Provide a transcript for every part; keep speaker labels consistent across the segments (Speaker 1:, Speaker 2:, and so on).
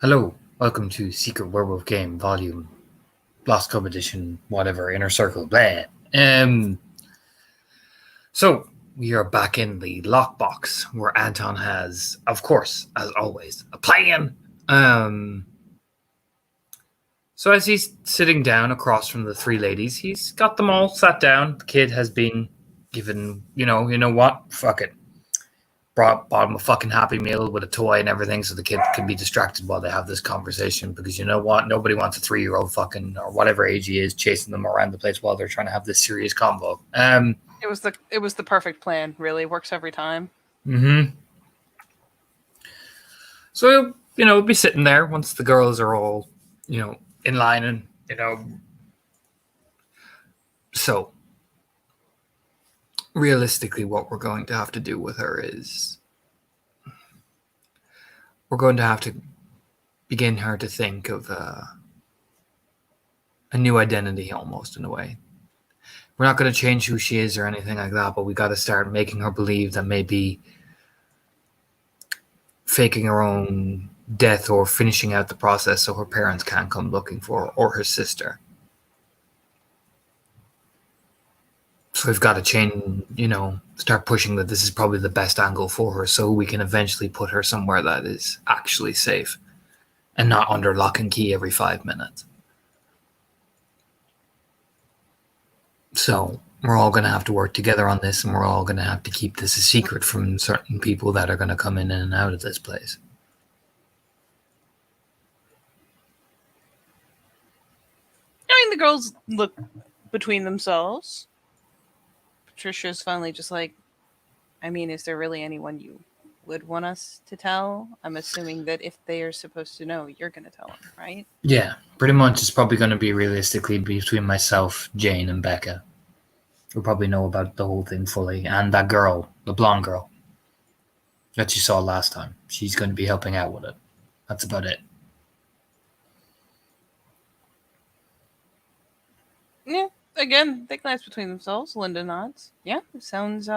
Speaker 1: Hello, welcome to Secret Werewolf Game Volume Lost Club Edition, whatever, Inner Circle, blah. So we are back in the lockbox where Anton has, of course, as always, a plan. So as he's sitting down across from the three ladies, he's got them all sat down. The kid has been given, you know what? Fuck it. Bought him a fucking Happy Meal with a toy and everything so the kid can be distracted while they have this conversation, because you know what? Nobody wants a 3-year-old fucking, or whatever age he is, chasing them around the place while they're trying to have this serious convo.
Speaker 2: It was the perfect plan. Really works every time.
Speaker 1: So, we'll be sitting there once the girls are all, in line and, so realistically what we're going to have to do with her is we're going to have to begin her to think of a new identity, almost, in a way. We're not going to change who she is or anything like that, but we got to start making her believe that maybe faking her own death or finishing out the process so her parents can't come looking for her, or her sister. So we've got to change, start pushing that this is probably the best angle for her, so we can eventually put her somewhere that is actually safe and not under lock and key every 5 minutes. So we're all going to have to work together on this, and we're all going to have to keep this a secret from certain people that are going to come in and out of this place.
Speaker 2: I mean, the girls look between themselves. Patricia's finally just like, I mean, is there really anyone you would want us to tell? I'm assuming that if they are supposed to know, you're going to tell them, right?
Speaker 1: Yeah, pretty much. It's probably going to be realistically between myself, Jane, and Becca. We'll probably know about the whole thing fully. And that girl, the blonde girl that you saw last time, she's going to be helping out with it. That's about it.
Speaker 2: Yeah. Again, they glance between themselves. Linda nods. Yeah, sounds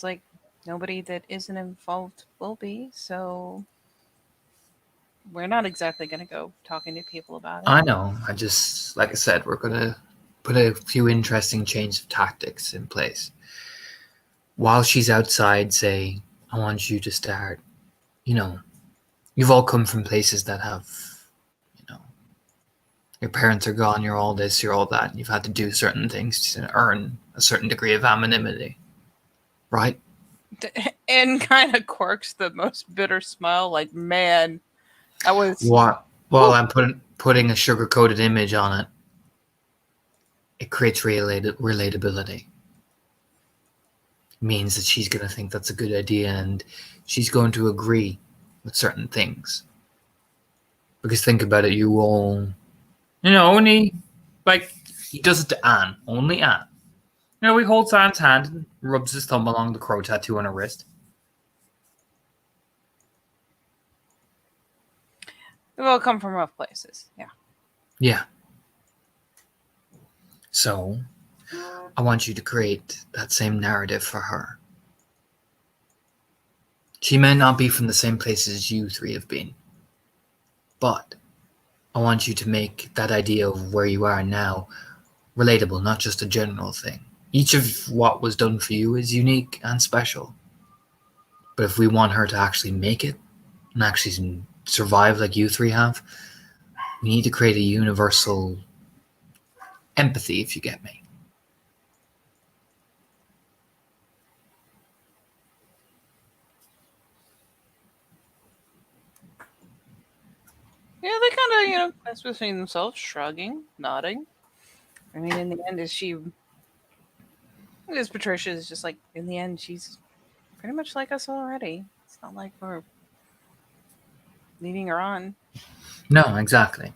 Speaker 2: like nobody that isn't involved will be. So we're not exactly going to go talking to people about it.
Speaker 1: I know. I just, like I said, we're going to put a few interesting change of tactics in place. While she's outside, say, I want you to start, you've all come from places that have, your parents are gone, you're all this, you're all that, and you've had to do certain things to earn a certain degree of anonymity, right?
Speaker 2: And kind of quirks the most bitter smile, like, man, that was...
Speaker 1: What? While I'm putting a sugar-coated image on it, it creates relatability. It means that she's going to think that's a good idea, and she's going to agree with certain things. Because think about it, you all, only, like, he does it to Anne, only Anne. He holds Anne's hand and rubs his thumb along the crow tattoo on her wrist.
Speaker 2: We've all come from rough places, yeah.
Speaker 1: Yeah. So, I want you to create that same narrative for her. She may not be from the same places as you three have been, but I want you to make that idea of where you are now relatable, not just a general thing. Each of what was done for you is unique and special. But if we want her to actually make it and actually survive like you three have, we need to create a universal empathy, if you get me.
Speaker 2: Yeah, they kind of, glance between themselves, shrugging, nodding. I mean, in the end, Patricia is just like, in the end, she's pretty much like us already. It's not like we're leading her on.
Speaker 1: No, exactly.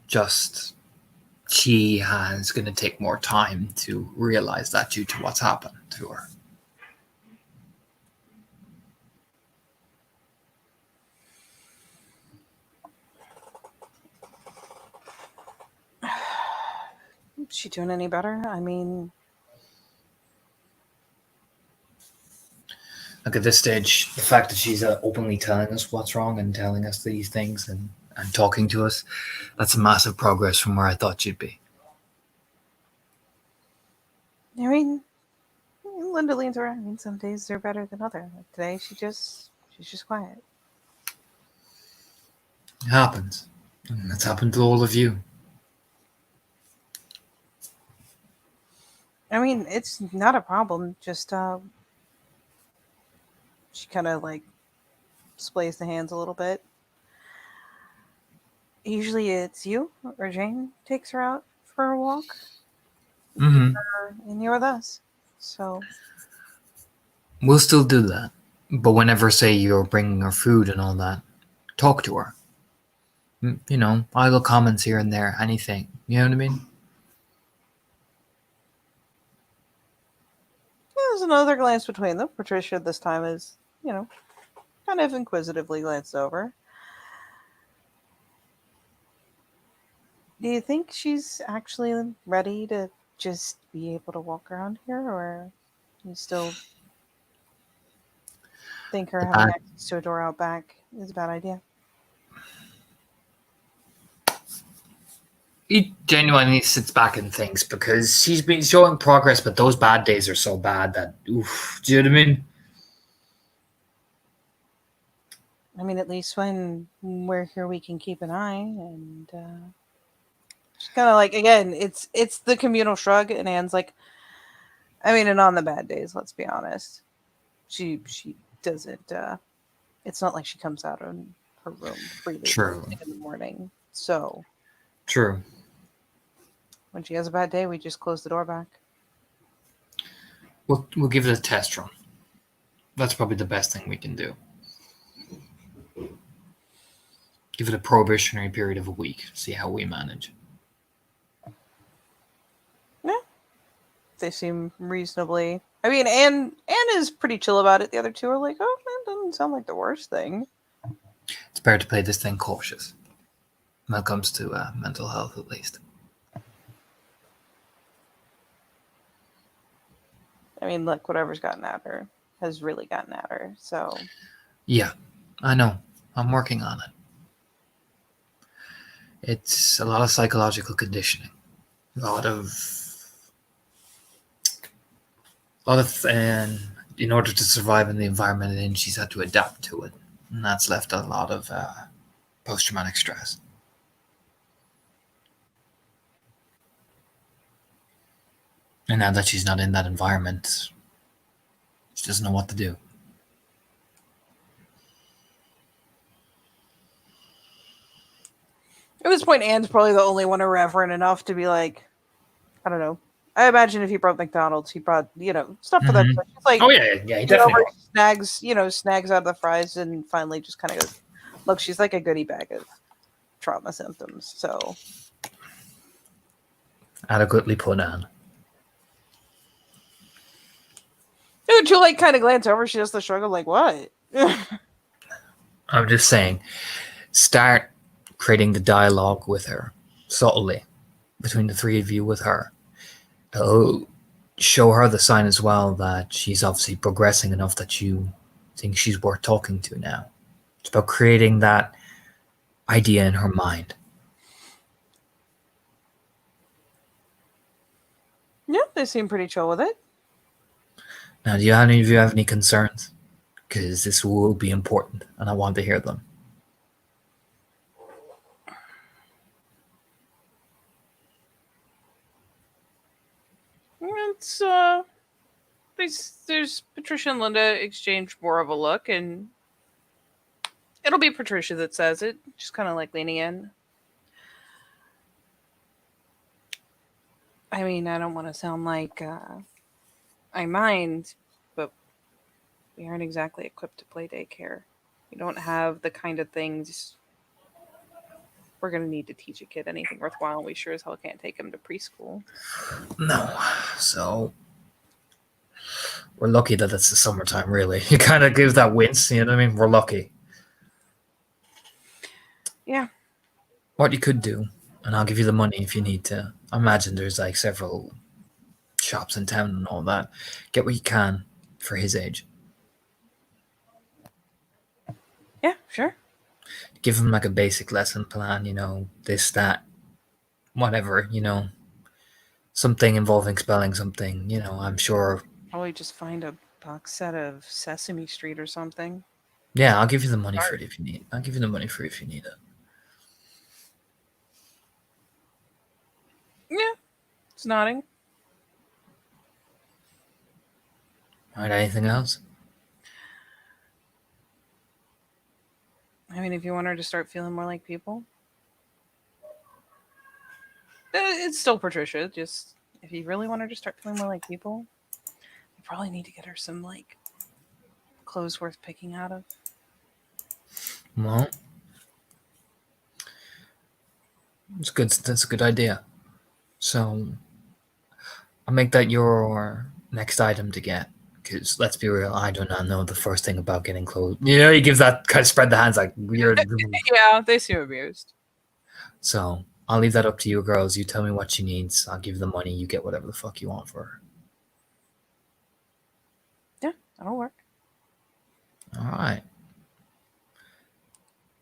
Speaker 1: Just she is going to take more time to realize that due to what's happened to her.
Speaker 2: Is she doing any better? I mean...
Speaker 1: Like at this stage, the fact that she's openly telling us what's wrong and telling us these things and talking to us, that's a massive progress from where I thought she'd be.
Speaker 2: I mean, Linda leans around. I mean, some days they're better than others. Like today, she's just quiet.
Speaker 1: It happens. And that's happened to all of you.
Speaker 2: I mean, it's not a problem. Just she kind of like splays the hands a little bit. Usually, it's you or Jane takes her out for a walk,
Speaker 1: Mm-hmm.
Speaker 2: and you're with us. So
Speaker 1: We'll still do that. But whenever, say, you're bringing her food and all that, talk to her. You know, idle comments here and there, anything. You know what I mean?
Speaker 2: there's another glance between them. Patricia this time is, kind of inquisitively glanced over. Do you think she's actually ready to just be able to walk around here, or you still think her
Speaker 1: The
Speaker 2: having
Speaker 1: bad-
Speaker 2: access to a door out back is a bad idea?
Speaker 1: He genuinely sits back and thinks because she's been showing progress, but those bad days are so bad that, oof, do you know what I mean?
Speaker 2: I mean, at least when we're here, we can keep an eye. And she's kind of like, again, it's the communal shrug, and Anne's like, I mean, and on the bad days, let's be honest, she doesn't. It's not like she comes out of her room freely
Speaker 1: True.
Speaker 2: in the morning. So
Speaker 1: True.
Speaker 2: when she has a bad day, we just close the door back.
Speaker 1: We'll give it a test run. That's probably the best thing we can do. Give it a probationary period of a week. See how we manage.
Speaker 2: They seem reasonably. I mean, Anne is pretty chill about it. The other two are like, oh, man, doesn't sound like the worst thing.
Speaker 1: It's better to play this thing cautious when it comes to mental health, at least.
Speaker 2: I mean, look, whatever's gotten at her has really gotten at her. So
Speaker 1: Yeah, I know. I'm working on it. It's a lot of psychological conditioning. A lot of and in order to survive in the environment and she's had to adapt to it. And that's left a lot of post-traumatic stress. And now that she's not in that environment, she doesn't know what to do.
Speaker 2: at this point, Anne's probably the only one irreverent enough to be like, I don't know. I imagine if he brought McDonald's, he brought, stuff for that.
Speaker 1: Mhm.
Speaker 2: So she's like,
Speaker 1: Oh yeah, he definitely.
Speaker 2: snags out of the fries and finally just kind of goes, look, she's like a goodie bag of trauma symptoms. So
Speaker 1: Adequately put on.
Speaker 2: dude, you like kind of glance over, she does the shrug of like, what?
Speaker 1: I'm just saying, start creating the dialogue with her subtly between the three of you with her. Show her the sign as well that she's obviously progressing enough that you think she's worth talking to now. It's about creating that idea in her mind.
Speaker 2: Yeah, they seem pretty chill with it.
Speaker 1: Now, do any of you have any concerns? Because this will be important, and I want to hear them.
Speaker 2: It's there's Patricia and Linda exchange more of a look, and it'll be Patricia that says it, just kind of like leaning in. I mean, I don't want to sound like I mind, but we aren't exactly equipped to play daycare. We don't have the kind of things we're going to need to teach a kid anything worthwhile. We sure as hell can't take him to preschool.
Speaker 1: No. So, we're lucky that it's the summertime, really. It kind of gives that wince, you know what I mean? We're lucky.
Speaker 2: Yeah.
Speaker 1: What you could do, and I'll give you the money if you need to. I imagine there's like several shops in town and all that. Get what you can for his age.
Speaker 2: Sure.
Speaker 1: Give them like a basic lesson plan, this, that, whatever, something involving spelling something, I'm sure.
Speaker 2: Probably just find a box set of Sesame Street or something.
Speaker 1: Yeah, I'll give you the money for
Speaker 2: Start.
Speaker 1: it if you need. I'll give you the money for it if you need it.
Speaker 2: Yeah, it's nodding.
Speaker 1: All right, anything else?
Speaker 2: I mean, if you want her to start feeling more like people, it's still Patricia. Just if you really want her to start feeling more like people, you probably need to get her some like clothes worth picking out of.
Speaker 1: Well, it's good. That's a good idea. So I'll make that your next item to get. Because let's be real, I do not know the first thing about getting clothes. He gives that kind of spread the hands like weird.
Speaker 2: Yeah, they seem amused.
Speaker 1: So I'll leave that up to you girls. You tell me what she needs. I'll give you the money. You get whatever the fuck you want for her.
Speaker 2: Yeah, that'll work.
Speaker 1: All right.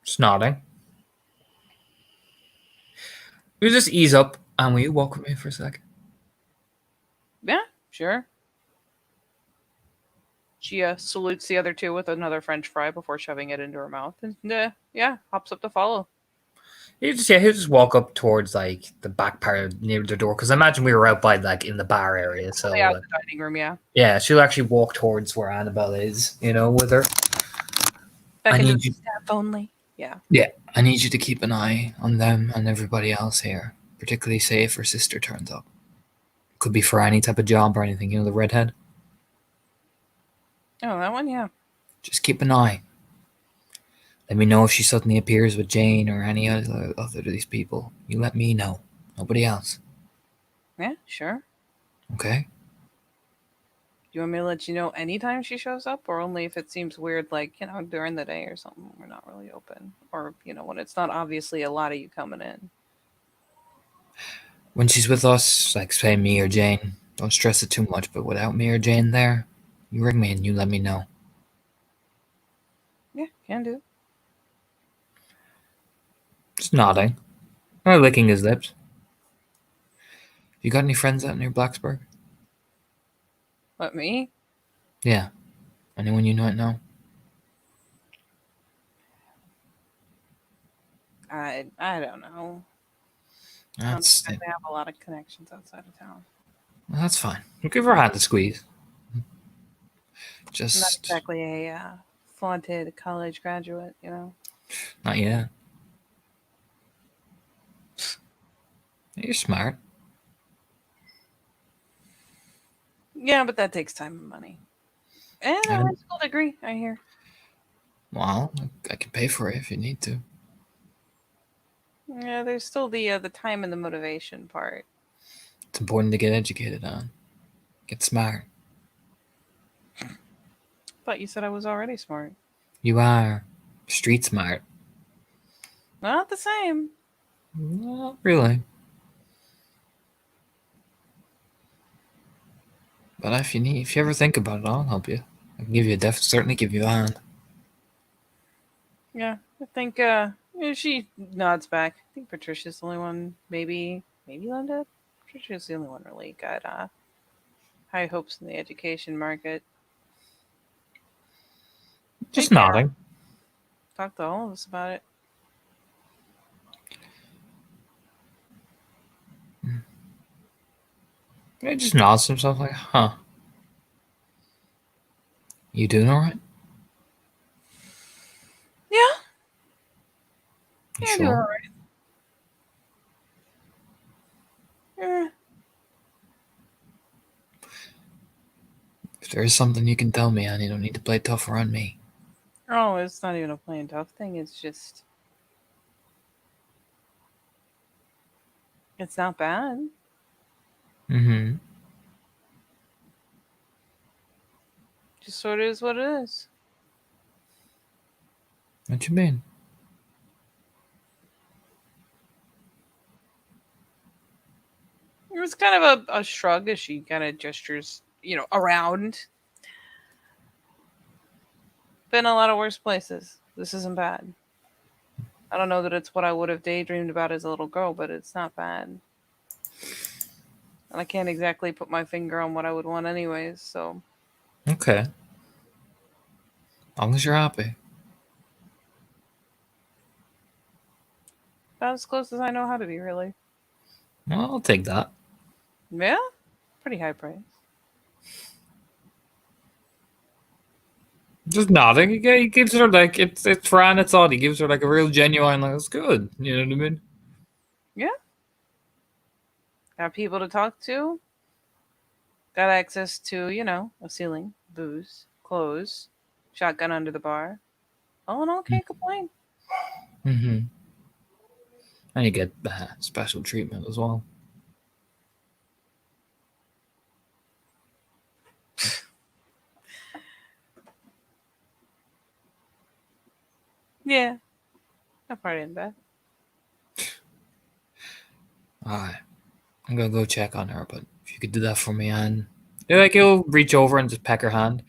Speaker 1: Just nodding. You just ease up and will you walk with me for a second?
Speaker 2: Yeah, sure. She salutes the other two with another French fry before shoving it into her mouth, and yeah, hops up to follow.
Speaker 1: He'll just walk up towards like the back part near the door because I imagine we were out by like in the bar area. So
Speaker 2: Yeah, the dining room. Yeah,
Speaker 1: yeah, she'll actually walk towards where Annabelle is, with her. I
Speaker 2: beckon to
Speaker 1: need
Speaker 2: the
Speaker 1: you.
Speaker 2: staff only. Yeah,
Speaker 1: Yeah, I need you to keep an eye on them and everybody else here, particularly say if her sister turns up. Could be for any type of job or anything. The redhead.
Speaker 2: oh, that one. Yeah,
Speaker 1: Just keep an eye. Let me know if she suddenly appears with Jane or any other of these people. You let me know. Nobody else.
Speaker 2: yeah, sure.
Speaker 1: Okay?
Speaker 2: Do you want me to let you know anytime she shows up, or only if it seems weird, like during the day or something? We're not really open, or when it's not obviously a lot of you coming in.
Speaker 1: When she's with us, like say me or Jane, don't stress it too much, but without me or Jane there, you ring me and you let me know.
Speaker 2: Yeah, can do.
Speaker 1: Just nodding. Or licking his lips. You got any friends out near Blacksburg?
Speaker 2: What, me?
Speaker 1: Yeah. Anyone you might know?
Speaker 2: I don't know. I don't
Speaker 1: That's
Speaker 2: exactly have a lot of connections outside of town.
Speaker 1: that's fine. We'll give her a hand to squeeze.
Speaker 2: I'm not
Speaker 1: Just
Speaker 2: exactly a flaunted college graduate.
Speaker 1: not yet. You're smart.
Speaker 2: Yeah, but that takes time and money. And a high
Speaker 1: And
Speaker 2: school degree, I hear.
Speaker 1: well, I can pay for it if you need to.
Speaker 2: Yeah, there's still the time and the motivation part.
Speaker 1: It's important to get educated on. Get smart.
Speaker 2: But you said I was already smart.
Speaker 1: You are street smart.
Speaker 2: Not the same.
Speaker 1: Not really. But if you ever think about it, I'll help you. I can give you certainly give you a hand.
Speaker 2: Yeah, I think she nods back. I think Patricia's the only one. Maybe Linda. Patricia's the only one really got high hopes in the education market.
Speaker 1: Just
Speaker 2: Think
Speaker 1: nodding.
Speaker 2: talk to all of us about it.
Speaker 1: He just nods to himself like, huh. You doing alright?
Speaker 2: Yeah,
Speaker 1: You
Speaker 2: yeah, do all
Speaker 1: sure?
Speaker 2: right. Yeah.
Speaker 1: If there is something you can tell me, and you don't need to play tough around me.
Speaker 2: Oh, it's not even a plain tough thing. It's not bad.
Speaker 1: Mm-hmm.
Speaker 2: Just sort of is what it is.
Speaker 1: What you mean?
Speaker 2: It was kind of a shrug as she kind of gestures, around. Been a lot of worse places. This isn't bad. I don't know that it's what I would have daydreamed about as a little girl, but it's not bad. And I can't exactly put my finger on what I would want anyways, so
Speaker 1: Okay. As long as you're happy.
Speaker 2: about as close as I know how to be, really.
Speaker 1: Well, I'll take that.
Speaker 2: Yeah? Pretty high praise.
Speaker 1: Just nodding. He gives her like it's Fran. It's odd. He gives her like a real genuine like it's good. You know what I mean?
Speaker 2: Yeah. Got people to talk to. Got access to, a ceiling, booze, clothes, shotgun under the bar. All in all, can't complain.
Speaker 1: Mm-hmm. And you get special treatment as well.
Speaker 2: Yeah. That part ain't bad.
Speaker 1: Alright. I'm gonna go check on her, but if you could do that for me, and like he'll reach over and just peck her hand.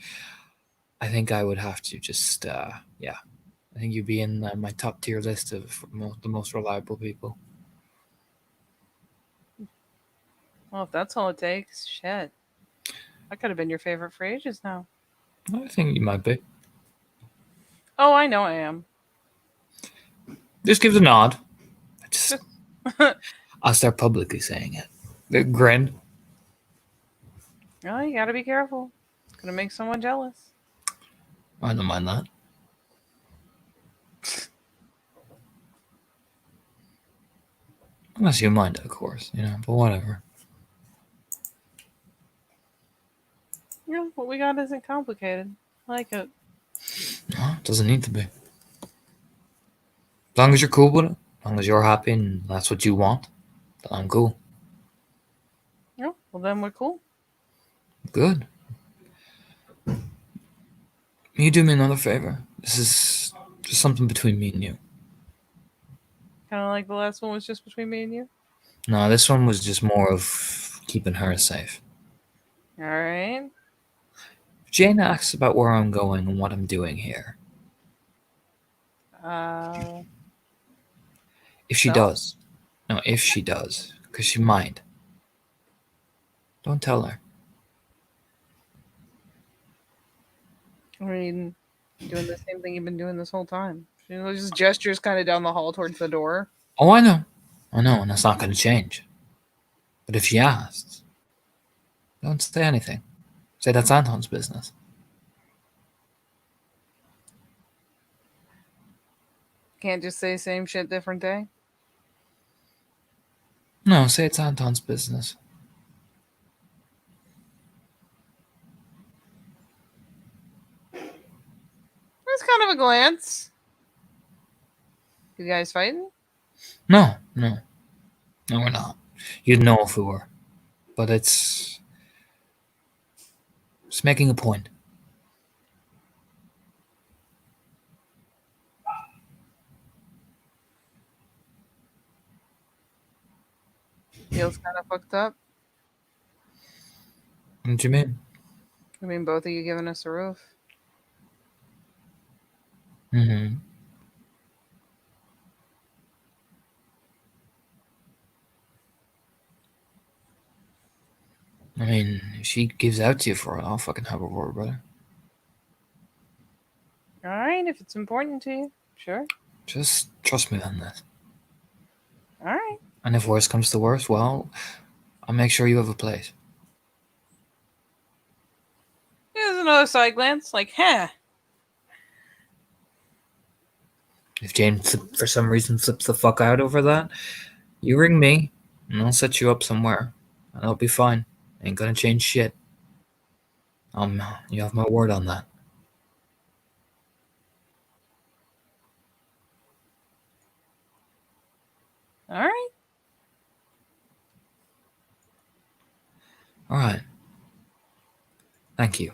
Speaker 1: I think I would have to just yeah. I think you'd be in my top tier list of the most reliable people.
Speaker 2: Well, if that's all it takes, shit. I could have been your favorite for ages now.
Speaker 1: I think you might be.
Speaker 2: Oh, I know I am.
Speaker 1: Just gives a nod. I'll start publicly saying it. The grin.
Speaker 2: Oh, you gotta be careful. It's gonna make someone jealous.
Speaker 1: I don't mind that. Unless you mind it, of course, but whatever.
Speaker 2: Yeah, what we got isn't complicated. I like it.
Speaker 1: No, it doesn't need to be. As long as you're cool with it, as long as you're happy and that's what you want, then I'm cool.
Speaker 2: Yeah, well then we're cool.
Speaker 1: Good. You do me another favor. This is just something between me and you.
Speaker 2: Kind of like the last one was just between me and you.
Speaker 1: No, this one was just more of keeping her safe.
Speaker 2: All right.
Speaker 1: If Jane asks about where I'm going and what I'm doing here,
Speaker 2: Uh,
Speaker 1: if she
Speaker 2: so?
Speaker 1: does, no, if she does, because she might, don't tell her.
Speaker 2: I mean, doing the same thing you've been doing this whole time. Just gestures kind of down the hall towards the door.
Speaker 1: Oh, I know, and that's not going to change. But if she asks, don't say anything. Say that's Anton's business.
Speaker 2: Can't just say same shit, different day.
Speaker 1: No, say it's Anton's business.
Speaker 2: That's kind of a glance. You guys fighting?
Speaker 1: No, we're not. You'd know if we were. But it's just making a point.
Speaker 2: Feels kind of fucked up.
Speaker 1: What do you mean?
Speaker 2: I mean, both of you giving us a roof.
Speaker 1: Mm-hmm. I mean, if she gives out to you for it, I'll fucking have a word, brother.
Speaker 2: All right, if it's important to you, sure.
Speaker 1: Just trust me on this.
Speaker 2: All right.
Speaker 1: And if worse comes to worse, well, I'll make sure you have a place.
Speaker 2: Here's another side glance, like, huh.
Speaker 1: If Jane, for some reason, flips the fuck out over that, you ring me, and I'll set you up somewhere, and I'll be fine. Ain't gonna change shit. You have my word on that.
Speaker 2: All right.
Speaker 1: All right. Thank you.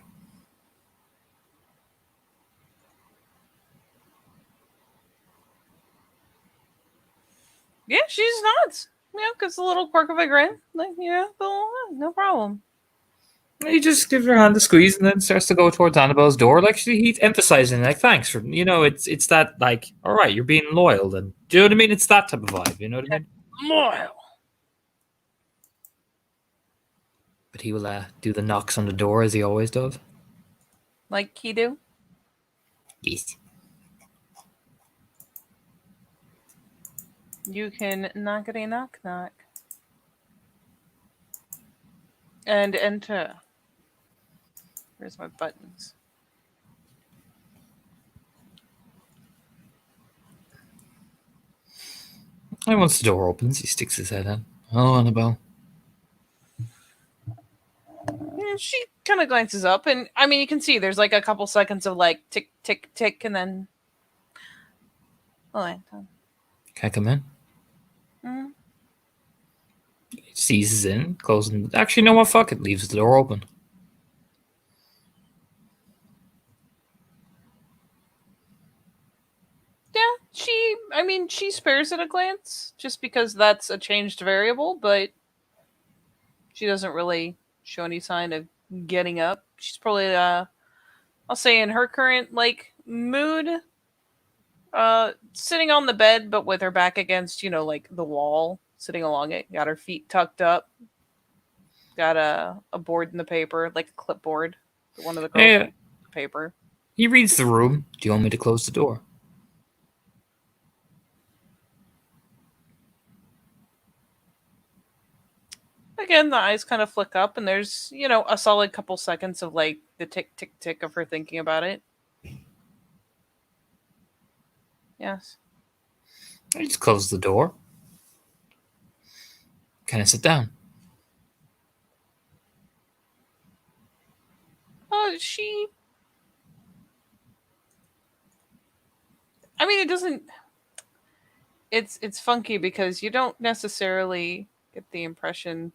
Speaker 2: Yeah, she just nods. Yeah, gives a little quirk of a grin. Like, no problem.
Speaker 3: He just gives her hand a squeeze and then starts to go towards Annabelle's door. Like he's emphasizing, like, thanks for, it's that, like, all right, you're being loyal. Then do you know what I mean? It's that type of vibe. You know what I mean?
Speaker 2: Loyal.
Speaker 3: But he will do the knocks on the door as he always does.
Speaker 2: Like he do.
Speaker 3: Yes.
Speaker 2: You can knockity knock knock. And enter. Where's my buttons?
Speaker 3: And once the door opens, he sticks his head in. Hello, Annabelle.
Speaker 2: Yeah, she kind of glances up, and I mean, you can see there's like a couple seconds of like tick, tick, tick, and then. Oh, Anton.
Speaker 3: Can I come in?
Speaker 2: Mm.
Speaker 3: He seizes in, closing. Actually, no what? Fuck it. Leaves the door open.
Speaker 2: Yeah, she spares it a glance just because that's a changed variable, but she doesn't really show any sign of getting up. She's probably, I'll say in her current, like, mood, sitting on the bed, but with her back against, like the wall, sitting along it, got her feet tucked up, got a board in the paper, like a clipboard, one of the girls
Speaker 3: Yeah.
Speaker 2: paper.
Speaker 3: He reads the room. Do you want me to close the door?
Speaker 2: Again, the eyes kind of flick up, and there's, a solid couple seconds of like the tick, tick, tick of her thinking about it. Yes.
Speaker 3: I just close the door. Can I sit down?
Speaker 2: She. I mean, it doesn't. It's funky because you don't necessarily get the impression,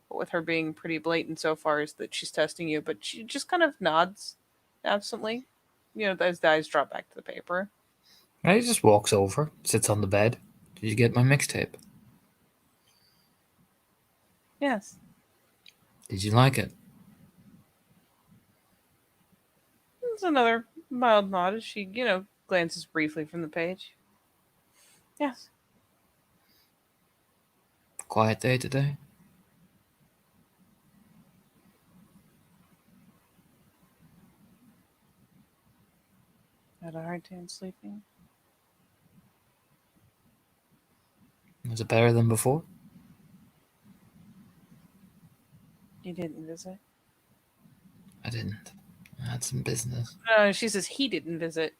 Speaker 2: with her being pretty blatant so far, is that she's testing you, but she just kind of nods absently. As the eyes drop back to the paper.
Speaker 3: He just walks over, sits on the bed. Did you get my mixtape?
Speaker 2: Yes.
Speaker 3: Did you like it?
Speaker 2: It's another mild nod as she, glances briefly from the page. Yes.
Speaker 3: Quiet day today?
Speaker 2: Had a hard time sleeping.
Speaker 3: Was it better than before?
Speaker 2: You didn't visit.
Speaker 3: I didn't. I had some business.
Speaker 2: She says he didn't visit.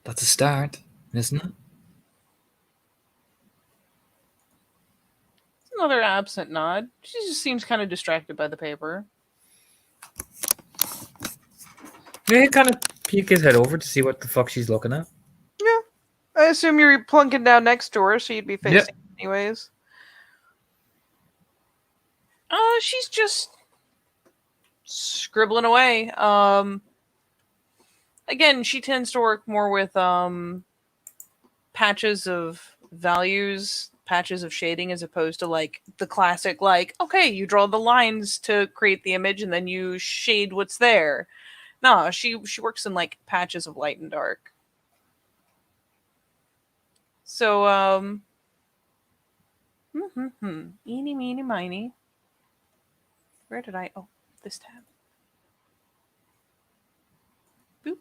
Speaker 3: That's a start, isn't it?
Speaker 2: It's another absent nod. She just seems kind of distracted by the paper.
Speaker 3: Yeah, he kind of peek his head over to see what the fuck she's looking at.
Speaker 2: Yeah. I assume you're plunking down next to her, so you'd be facing anyways. She's just scribbling away. Again, she tends to work more with patches of values, patches of shading, as opposed to like the classic, like, okay, you draw the lines to create the image and then you shade what's there. No, she works in like patches of light and dark. So, eeny, meeny, miny. Where did I? Oh, this tab. Boop.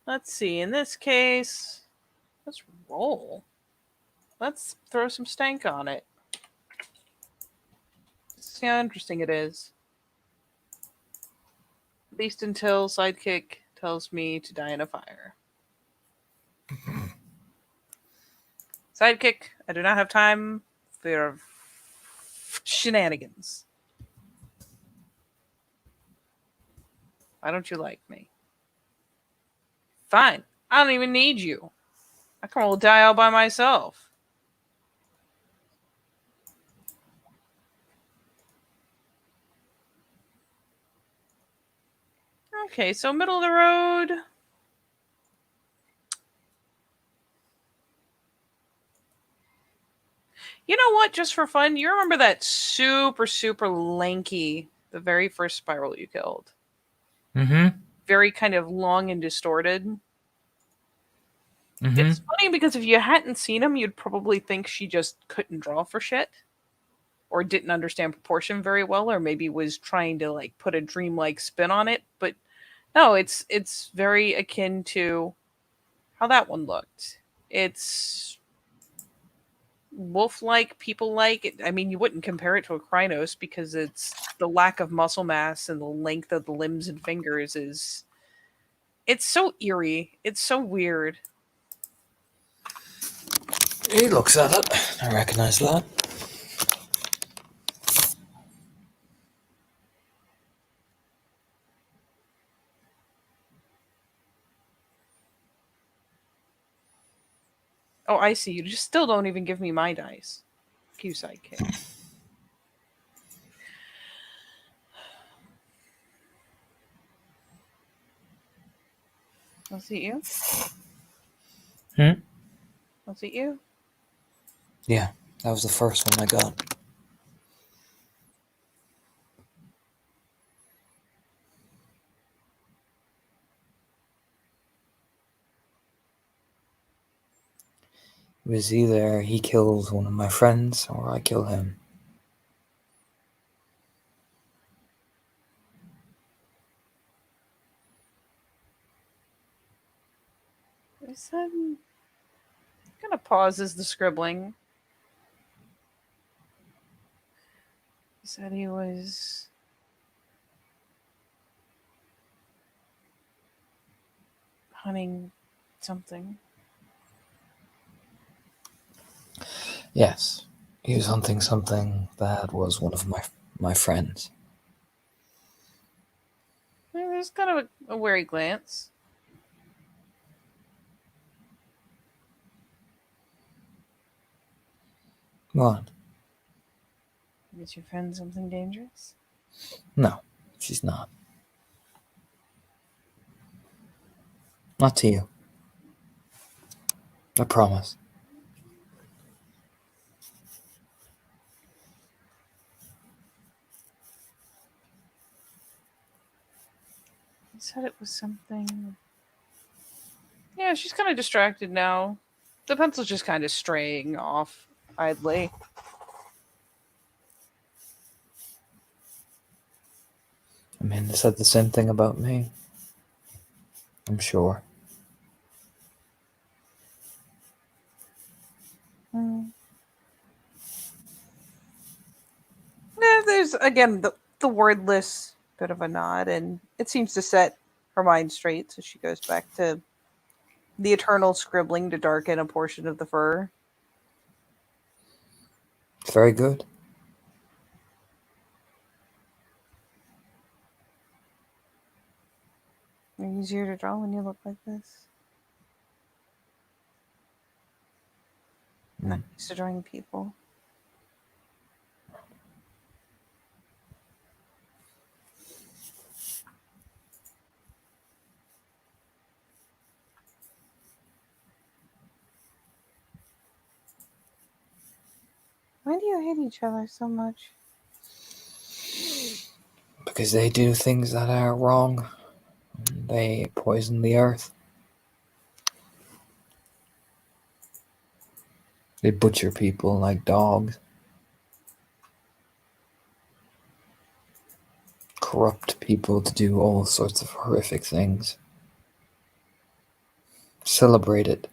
Speaker 2: Let's see. In this case, let's roll. Let's throw some stank on it. See how interesting it is. At least until Sidekick tells me to die in a fire. Sidekick, I do not have time for your shenanigans. Why don't you like me? Fine. I don't even need you. I can roll die all by myself. Okay, so middle of the road. You know what? Just for fun, you remember that super, super lanky, the very first spiral you killed?
Speaker 3: Mm-hmm.
Speaker 2: Very kind of long and distorted.
Speaker 3: Mm-hmm.
Speaker 2: It's funny because if you hadn't seen him, you'd probably think she just couldn't draw for shit. Or didn't understand proportion very well, or maybe was trying to like put a dreamlike spin on it. But no, it's very akin to how that one looked. It's wolf-like, people-like. I mean, you wouldn't compare it to a Krynos because it's the lack of muscle mass and the length of the limbs and fingers is it's so eerie. It's so weird.
Speaker 3: He looks at it. I recognize that.
Speaker 2: Oh, I see. You just still don't even give me my dice. Q sidekick. I'll see you.
Speaker 3: Hmm?
Speaker 2: I'll see you.
Speaker 3: Yeah, that was the first one I got. It was either he kills one of my friends or I kill him.
Speaker 2: I said, kind of pauses the scribbling. He said he was hunting something.
Speaker 3: Yes, he was hunting something that was one of my friends.
Speaker 2: There's kind of a wary glance.
Speaker 3: What?
Speaker 2: Is your friend something dangerous?
Speaker 3: No, she's not. Not to you. I promise.
Speaker 2: He said it was something. Yeah, she's kind of distracted now. The pencil's just kind of straying off idly.
Speaker 3: I mean, they said the same thing about me. I'm sure.
Speaker 2: Hmm. Yeah, there's again the wordless bit of a nod, and it seems to set her mind straight. So she goes back to the eternal scribbling to darken a portion of the fur.
Speaker 3: It's very good.
Speaker 2: Easier to draw when you look like this. I'm not used to drawing people. Why do you hate each other so much?
Speaker 3: Because they do things that are wrong. They poison the earth. They butcher people like dogs. Corrupt people to do all sorts of horrific things. Celebrate it.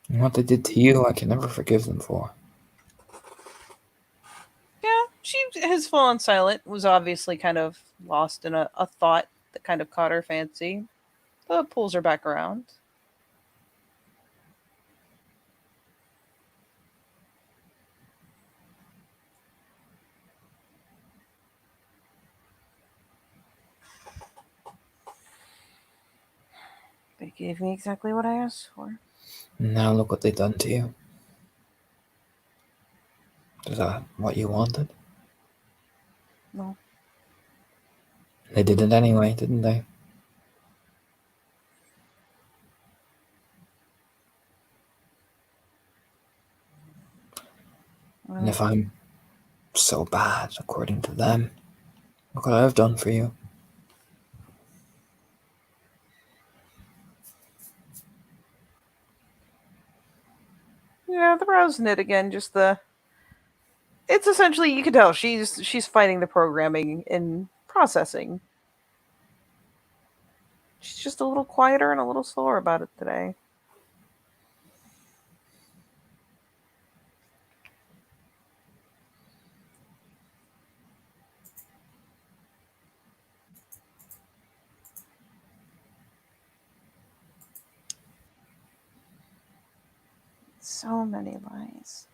Speaker 3: And what they did to you, I can never forgive them for.
Speaker 2: Yeah, she has fallen silent, was obviously kind of lost in a thought that kind of caught her fancy. But pulls her back around. They gave me exactly what I asked for.
Speaker 3: Now look what they've done to you. Is that what you wanted?
Speaker 2: No.
Speaker 3: They did it anyway, didn't they? And if I'm so bad, according to them, look what I've done for you.
Speaker 2: Yeah, the brows knit again. Just the. It's essentially, you can tell she's fighting the programming and processing. She's just a little quieter and a little slower about it today. So many lies.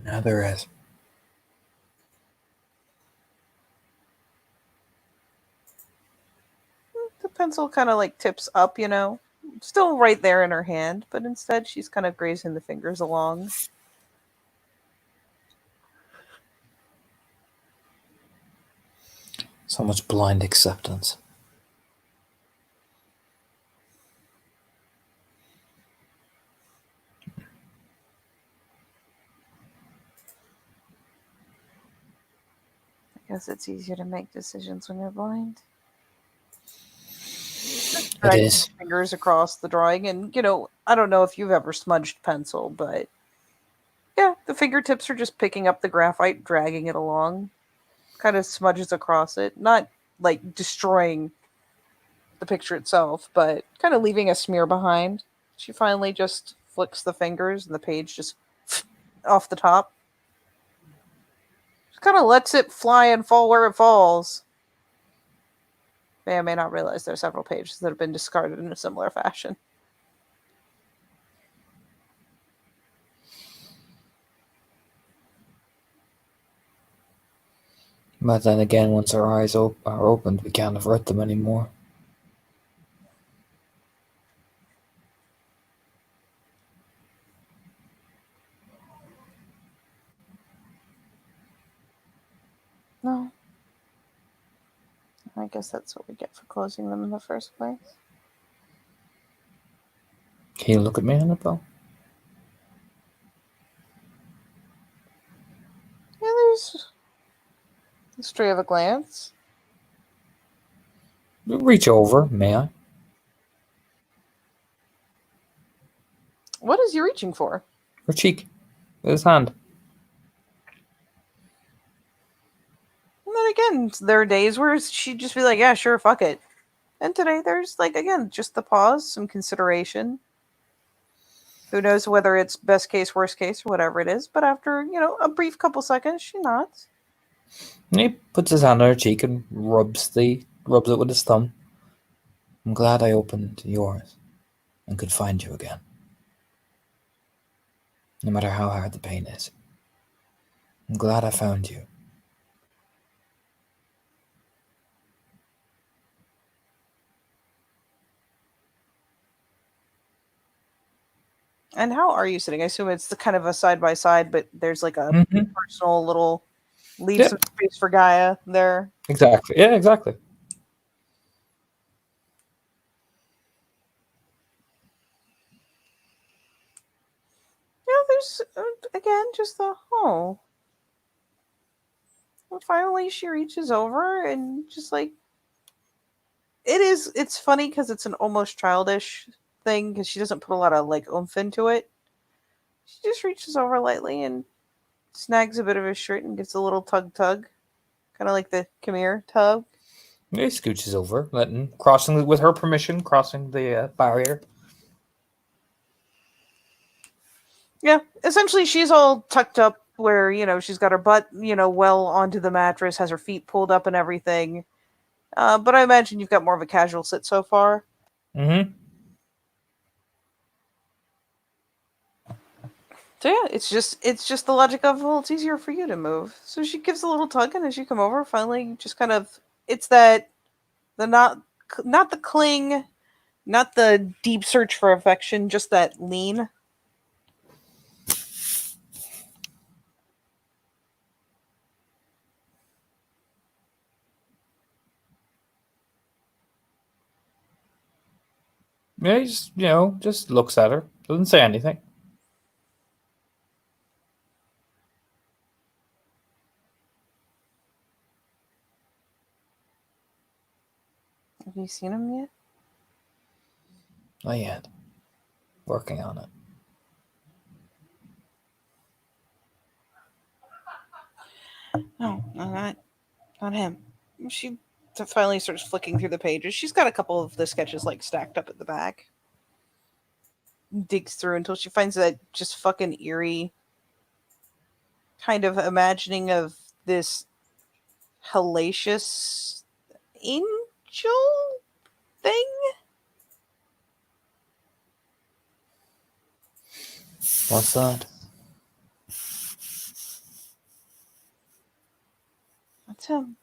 Speaker 3: Now there is.
Speaker 2: The pencil kind of like tips up, still right there in her hand, but instead she's kind of grazing the fingers along.
Speaker 3: So much blind acceptance.
Speaker 2: I guess it's easier to make decisions when you're blind.
Speaker 3: It
Speaker 2: Drag
Speaker 3: is.
Speaker 2: fingers across the drawing, and I don't know if you've ever smudged pencil, but yeah, the fingertips are just picking up the graphite, dragging it along, kind of smudges across it, not like destroying the picture itself, but kind of leaving a smear behind. She finally just flicks the fingers, and the page just off the top. Just kind of lets it fly and fall where it falls. May or may not realize there are several pages that have been discarded in a similar fashion.
Speaker 3: But then again, once our eyes are opened, we can't avert them anymore.
Speaker 2: No. I guess that's what we get for closing them in the first place.
Speaker 3: Can you look at me, Annabelle?
Speaker 2: Yeah, there's a stray of a glance.
Speaker 3: Reach over, may I?
Speaker 2: What is he reaching for?
Speaker 3: Her cheek. With his hand.
Speaker 2: And then again, there are days where she'd just be like, yeah, sure, fuck it. And today there's, like, again, just the pause, some consideration. Who knows whether it's best case, worst case, or whatever it is. But after, a brief couple seconds, she nods.
Speaker 3: And he puts his hand on her cheek and rubs it with his thumb. I'm glad I opened yours and could find you again. No matter how hard the pain is. I'm glad I found you.
Speaker 2: And how are you sitting? I assume it's the kind of a side by side, but there's like a
Speaker 3: Mm-hmm.
Speaker 2: personal little leave
Speaker 3: Yeah.
Speaker 2: some space for Gaia there.
Speaker 3: Exactly. Yeah, exactly.
Speaker 2: There's again just the And finally she reaches over and just like it's funny because it's an almost childish thing because she doesn't put a lot of like oomph into it. She just reaches over lightly and snags a bit of his shirt and gives a little tug, kind of like the come here tug.
Speaker 3: He scooches over, crossing with her permission, crossing the barrier.
Speaker 2: Yeah, essentially she's all tucked up where she's got her butt well onto the mattress, has her feet pulled up and everything. But I imagine you've got more of a casual sit so far.
Speaker 3: Mm-hmm.
Speaker 2: So yeah, it's just the logic of, well, it's easier for you to move. So she gives a little tug, and as you come over, finally just kind of it's that The not the cling, not the deep search for affection, just that lean.
Speaker 3: Yeah, he just, just looks at her. Doesn't say anything.
Speaker 2: Have you seen him yet?
Speaker 3: Not yet. Working on it.
Speaker 2: No, not him. She finally starts flicking through the pages. She's got a couple of the sketches like stacked up at the back. Digs through until she finds that just fucking eerie kind of imagining of this hellacious angel thing.
Speaker 3: What's that?
Speaker 2: That's him.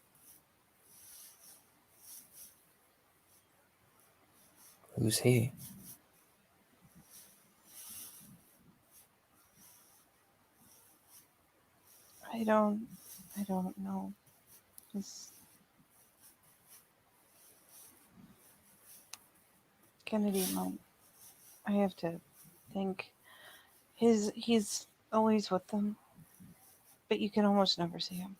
Speaker 3: Who's he?
Speaker 2: I don't know. It's Kennedy Mount. I have to think. He's always with them, but you can almost never see him.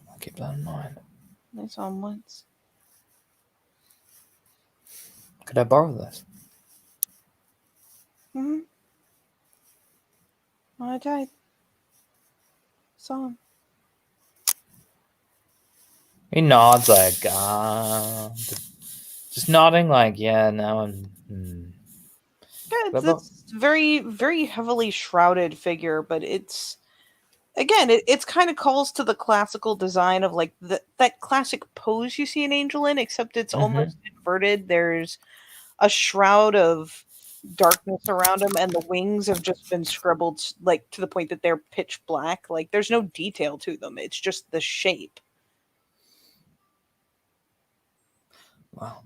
Speaker 3: I'll keep that in mind.
Speaker 2: I saw him once.
Speaker 3: Could I borrow this?
Speaker 2: Mm-hmm. When I died. Saw him.
Speaker 3: He nods like, just nodding like, yeah, now I'm.
Speaker 2: Yeah, it's very, very heavily shrouded figure, but it's again, it's kind of calls to the classical design of like that classic pose you see an angel in, except it's almost inverted. There's a shroud of darkness around him, and the wings have just been scribbled like to the point that they're pitch black. Like there's no detail to them. It's just the shape.
Speaker 3: Well,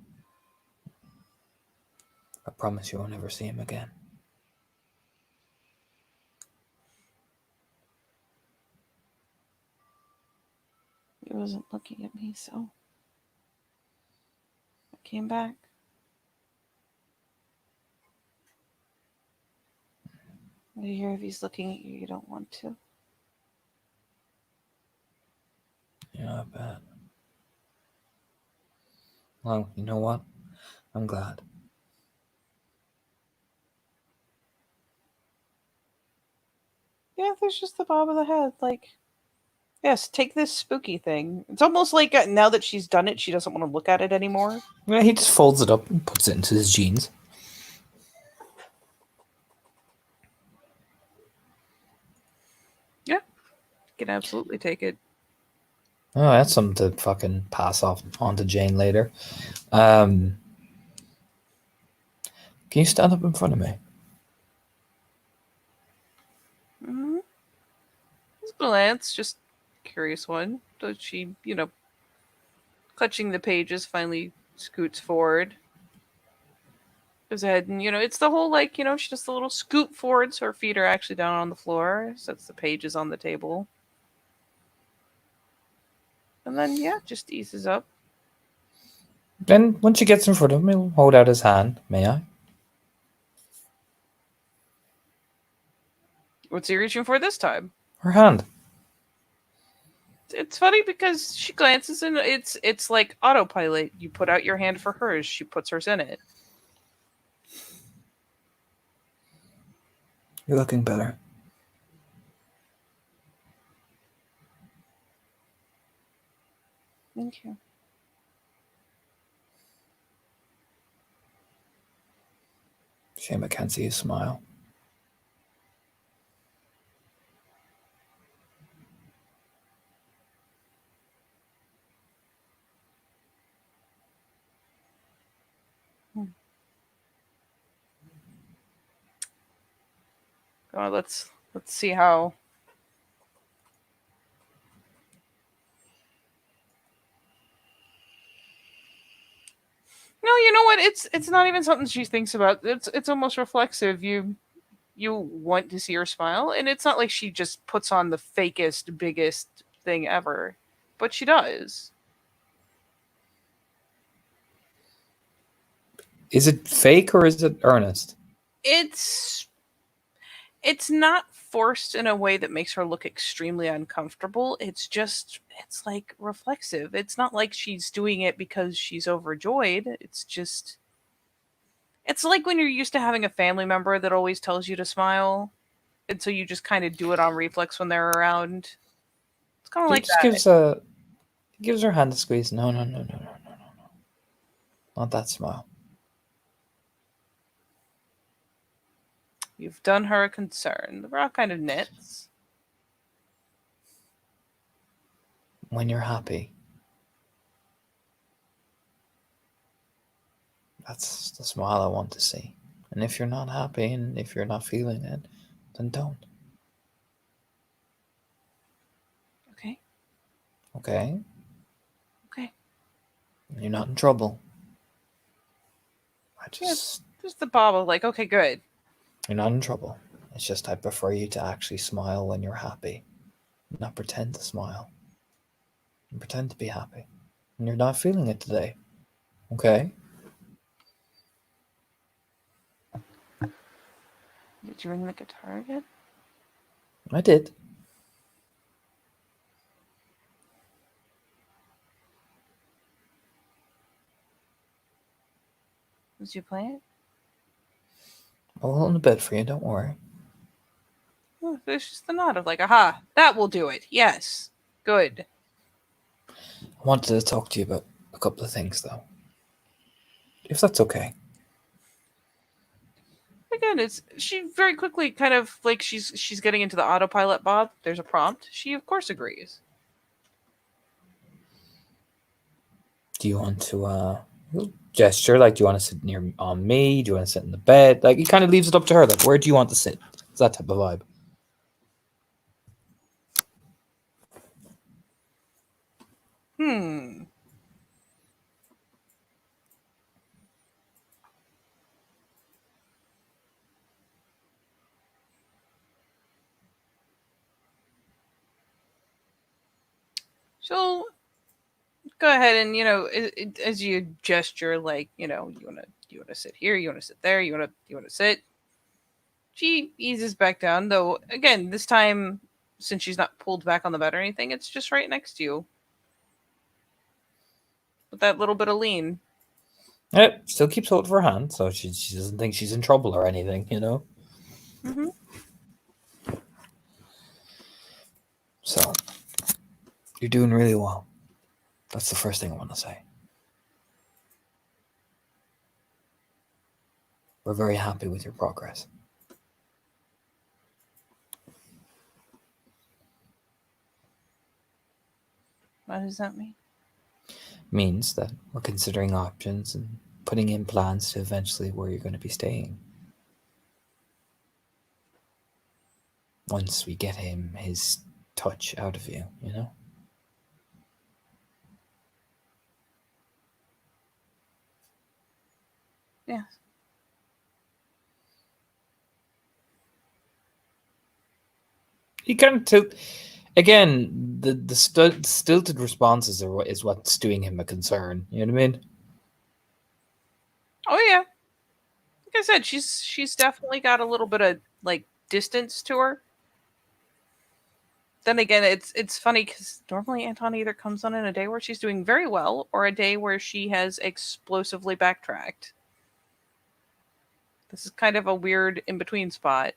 Speaker 3: I promise you I'll never see him again.
Speaker 2: He wasn't looking at me, so I came back. I hear if he's looking at you, you don't want to.
Speaker 3: Yeah, I bet. Well, you know what? I'm glad.
Speaker 2: Yeah, there's just the bob of the head. Like, yes, take this spooky thing. It's almost like now that she's done it, she doesn't want to look at it anymore.
Speaker 3: Yeah, he just folds it up and puts it into his jeans.
Speaker 2: Yeah, can absolutely take it.
Speaker 3: Oh, that's something to fucking pass off on to Jane later. Can you stand up in front of me?
Speaker 2: Mm-hmm. Glance, just curious one. Does she, clutching the pages, finally scoots forward. Goes ahead and, it's the whole, she does the little scoot forward so her feet are actually down on the floor. Sets the pages on the table. And then, yeah, just eases up.
Speaker 3: Then, when she gets in front of him, he'll hold out his hand. May I?
Speaker 2: What's he reaching for this time?
Speaker 3: Her hand.
Speaker 2: It's funny because she glances and it's like autopilot. You put out your hand for hers, she puts hers in it.
Speaker 3: You're looking better.
Speaker 2: Thank you.
Speaker 3: Shame I can't see his smile.
Speaker 2: Let's see how. it's not even something she thinks about. It's almost reflexive. You want to see her smile, and it's not like she just puts on the fakest, biggest thing ever, but she does.
Speaker 3: Is it fake or is it earnest?
Speaker 2: It's it's not forced in a way that makes her look extremely uncomfortable. It's like reflexive. It's not like she's doing it because she's overjoyed. It's like when you're used to having a family member that always tells you to smile, and so you just kind of do it on reflex when they're around. It's kind of
Speaker 3: He
Speaker 2: like
Speaker 3: just
Speaker 2: that.
Speaker 3: gives her hand a squeeze. No, no, no, no, no, no, no. Not that smile.
Speaker 2: You've done her a concern. The bra kind of knits.
Speaker 3: When you're happy. That's the smile I want to see. And if you're not happy and if you're not feeling it, then don't.
Speaker 2: Okay.
Speaker 3: Okay?
Speaker 2: Okay.
Speaker 3: You're not in trouble.
Speaker 2: Just the bob of like, okay, good.
Speaker 3: You're not in trouble. It's just I prefer you to actually smile when you're happy. Not pretend to smile. And pretend to be happy. And you're not feeling it today. Okay?
Speaker 2: Did you ring the guitar again?
Speaker 3: I did.
Speaker 2: Did you play it?
Speaker 3: I'll hold the bed for you, don't worry.
Speaker 2: Oh, there's just the nod of like, aha, that will do it. Yes. Good.
Speaker 3: I wanted to talk to you about a couple of things, though. If that's okay.
Speaker 2: Again, it's she very quickly kind of like she's getting into the autopilot, Bob. There's a prompt. She of course agrees.
Speaker 3: Do you want to gesture? Like, do you want to sit near on me? Do you want to sit in the bed? Like, he kind of leaves it up to her. Like, where do you want to sit? It's that type of vibe.
Speaker 2: Hmm. She'll go ahead and as you gesture, like you wanna sit here, you wanna sit there, you wanna sit. She eases back down, though. Again, this time, since she's not pulled back on the bed or anything, it's just right next to you with that little bit of lean.
Speaker 3: Still keeps hold of her hand, so she doesn't think she's in trouble or anything, you know?
Speaker 2: Mm-hmm.
Speaker 3: So, you're doing really well. That's the first thing I want to say. We're very happy with your progress.
Speaker 2: What does that mean?
Speaker 3: Means that we're considering options and putting in plans to eventually where you're going to be staying. Once we get his touch out of you, you know?
Speaker 2: Yeah.
Speaker 3: He kind of again, the stilted responses is what's doing him a concern. You know what I mean?
Speaker 2: Oh yeah. Like I said, she's definitely got a little bit of like distance to her. Then again, it's funny because normally Anton either comes on in a day where she's doing very well or a day where she has explosively backtracked. This is kind of a weird in between spot.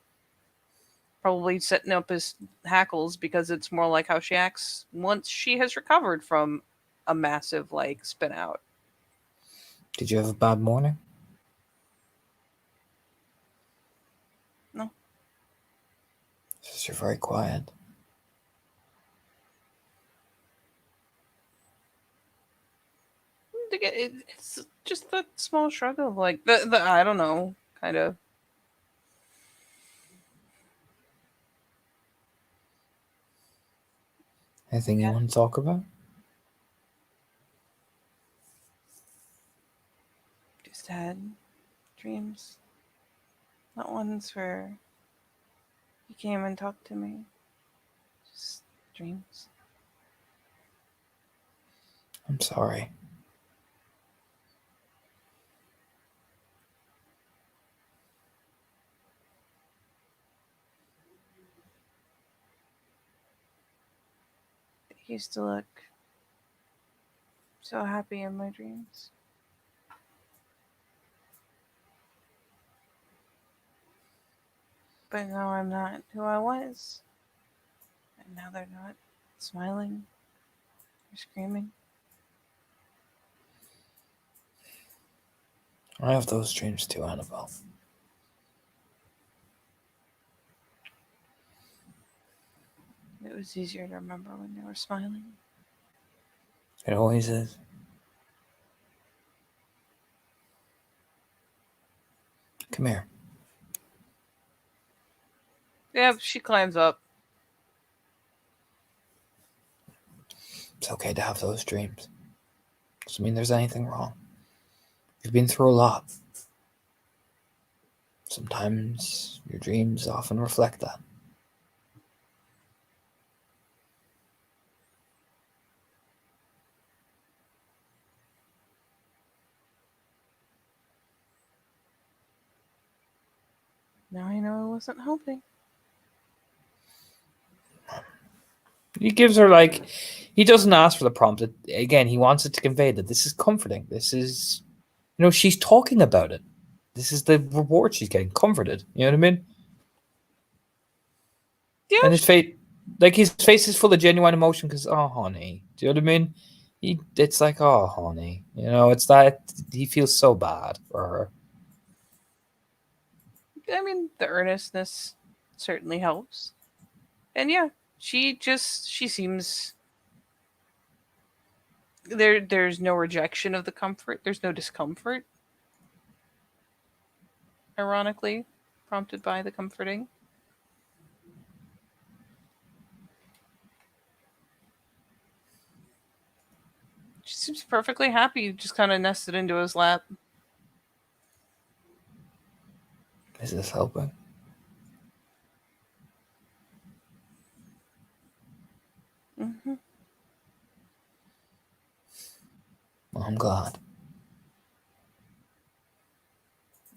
Speaker 2: Probably setting up his hackles because it's more like how she acts once she has recovered from a massive like spin out.
Speaker 3: Did you have a bad morning?
Speaker 2: No.
Speaker 3: Just you're very quiet.
Speaker 2: It's just that small shrug of like the I don't know, kind of.
Speaker 3: Anything you want to talk about?
Speaker 2: Just had dreams. Not ones where you came and talked to me. Just dreams.
Speaker 3: I'm sorry.
Speaker 2: They used to look so happy in my dreams. But now I'm not who I was. And now they're not smiling or screaming.
Speaker 3: I have those dreams too, Annabelle.
Speaker 2: It was easier to remember when they were smiling.
Speaker 3: It always is. Come here.
Speaker 2: Yep, she climbs up.
Speaker 3: It's okay to have those dreams. Doesn't mean there's anything wrong. You've been through a lot. Sometimes your dreams often reflect that.
Speaker 2: Now I know I wasn't helping.
Speaker 3: He gives her he doesn't ask for the prompt. Again, he wants it to convey that this is comforting. This is, she's talking about it. This is the reward she's getting, comforted. You know what I mean?
Speaker 2: Yeah,
Speaker 3: And his face, his face is full of genuine emotion because, oh, honey. Do you know what I mean? It's like, oh, honey. It's that he feels so bad for her.
Speaker 2: I mean, the earnestness certainly helps. And yeah, she seems there's no rejection of the comfort. There's no discomfort. Ironically, prompted by the comforting. She seems perfectly happy, just kind of nested into his lap.
Speaker 3: Is this helping?
Speaker 2: Mm-hmm.
Speaker 3: Well, I'm glad.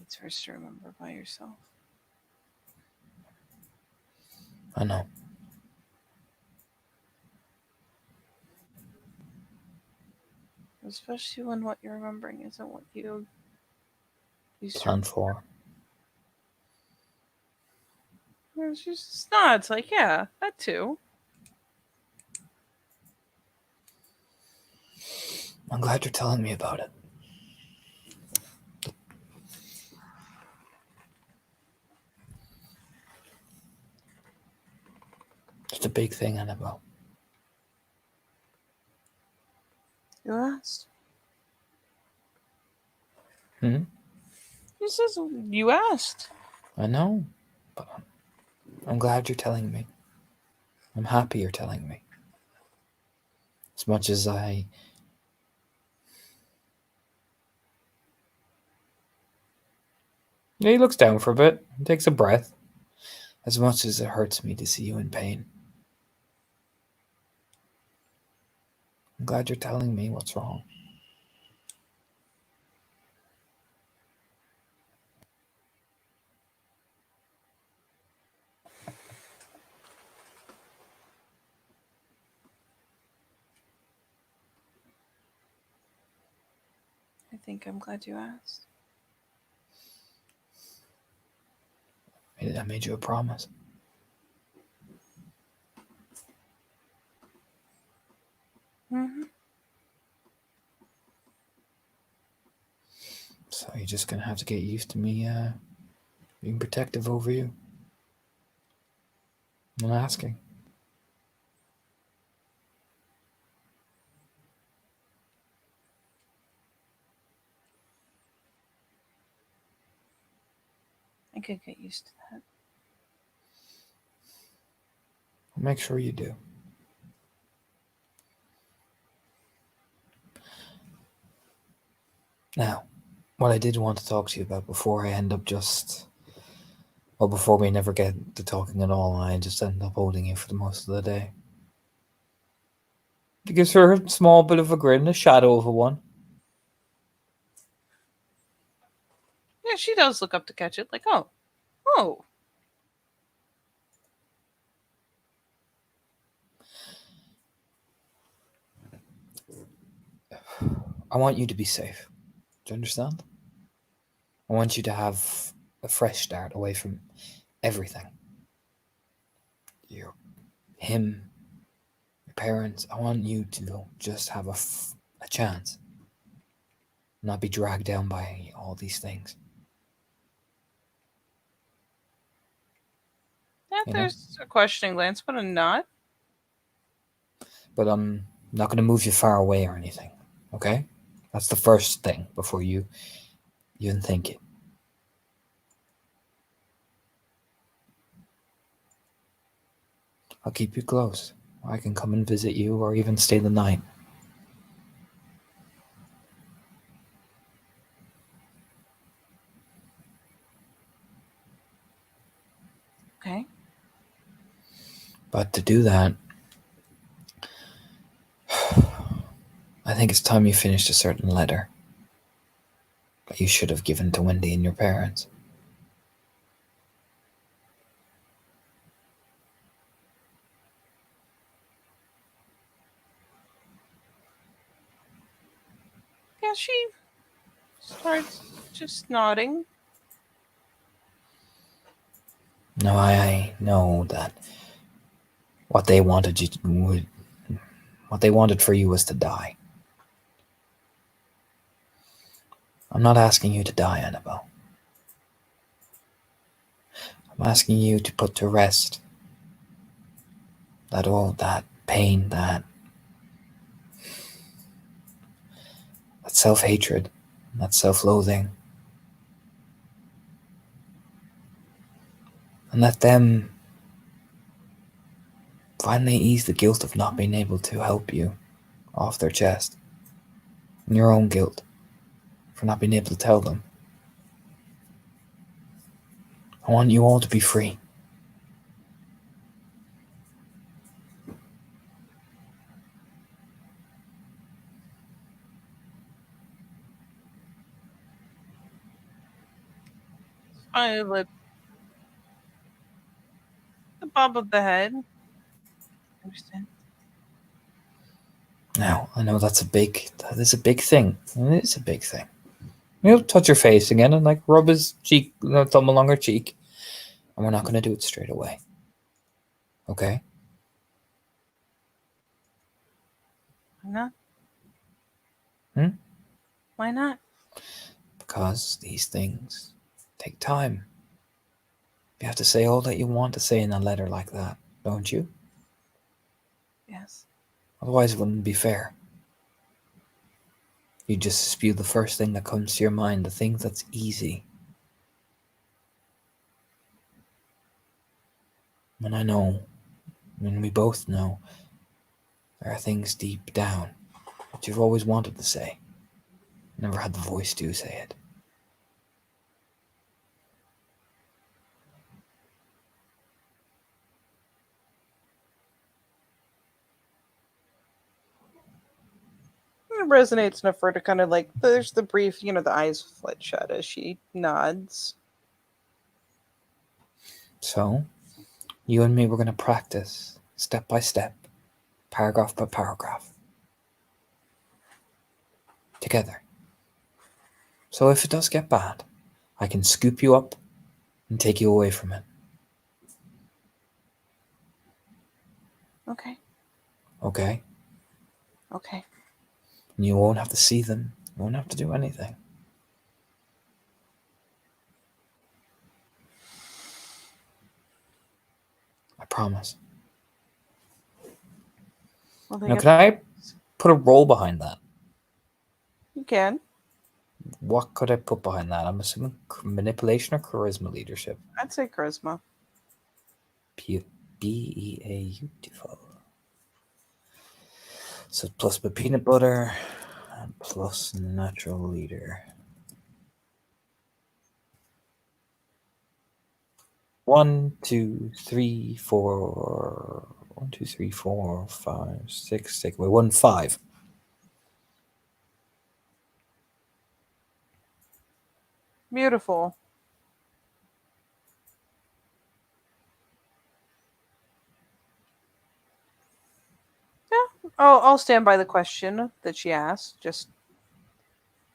Speaker 2: It's first to remember by yourself.
Speaker 3: I know.
Speaker 2: Especially when what you're remembering isn't what you
Speaker 3: Planned for.
Speaker 2: She just nods, like, yeah, that too.
Speaker 3: I'm glad you're telling me about it. It's a big thing, Annabelle.
Speaker 2: You asked.
Speaker 3: Hmm?
Speaker 2: He says you asked.
Speaker 3: I know, but I'm glad you're telling me. I'm happy you're telling me. As much as I... Yeah, he looks down for a bit, takes a breath. As much as it hurts me to see you in pain. I'm glad you're telling me what's wrong.
Speaker 2: I think I'm glad you asked.
Speaker 3: I made you a promise.
Speaker 2: Mm-hmm.
Speaker 3: So you're just gonna have to get used to me being protective over you. I'm asking.
Speaker 2: I could get used to that.
Speaker 3: I'll make sure you do. Now, what I did want to talk to you about before I end up before we never get to talking at all, and I just end up holding you for the most of the day. It gives her a small bit of a grin, a shadow of a one.
Speaker 2: Yeah, she does look up to catch it, like, oh.
Speaker 3: I want you to be safe. Do you understand? I want you to have a fresh start away from everything. Him, your parents. I want you to just have a chance. Not be dragged down by all these things.
Speaker 2: Yeah,
Speaker 3: You know?
Speaker 2: there's a questioning glance, but a nod.
Speaker 3: But I'm not going to move you far away or anything. Okay? That's the first thing before you even think it. I'll keep you close. I can come and visit you or even stay the night.
Speaker 2: Okay.
Speaker 3: But to do that, I think it's time you finished a certain letter that you should have given to Wendy and your parents.
Speaker 2: Yeah, she starts just nodding.
Speaker 3: Now I know that what they wanted for you was to die. I'm not asking you to die, Annabelle. I'm asking you to put to rest that pain, that self-hatred, that self-loathing. And let them finally ease the guilt of not being able to help you off their chest. And your own guilt for not being able to tell them. I want you all to be free.
Speaker 2: Eyelid. The bob of the head. Understand.
Speaker 3: Now, I know that is a big thing. It is a big thing. You'll touch her face again and rub his cheek, thumb along her cheek. And we're not going to do it straight away. Okay?
Speaker 2: Why not?
Speaker 3: Hmm?
Speaker 2: Why not?
Speaker 3: Because these things take time. You have to say all that you want to say in a letter like that, don't you?
Speaker 2: Yes.
Speaker 3: Otherwise, it wouldn't be fair. You just spew the first thing that comes to your mind, the thing that's easy. And I know, we both know, there are things deep down that you've always wanted to say. Never had the voice to say it.
Speaker 2: It resonates enough for her to kind of there's the brief, the eyes flit shut as she nods.
Speaker 3: So, you and me, we're going to practice step by step, paragraph by paragraph. Together. So if it does get bad, I can scoop you up and take you away from it.
Speaker 2: Okay.
Speaker 3: Okay?
Speaker 2: Okay.
Speaker 3: And you won't have to see them. You won't have to do anything. I promise.
Speaker 2: Well,
Speaker 3: Now, can I put a roll behind that?
Speaker 2: You can.
Speaker 3: What could I put behind that? I'm assuming manipulation or charisma leadership.
Speaker 2: I'd say charisma.
Speaker 3: Beautiful. So plus the peanut butter and plus natural leader. 1, 2, 3, 4. 1, 2, 3, 4, 5, 6. Take away 1, 5.
Speaker 2: Beautiful. Yeah, I'll stand by the question that she asked, just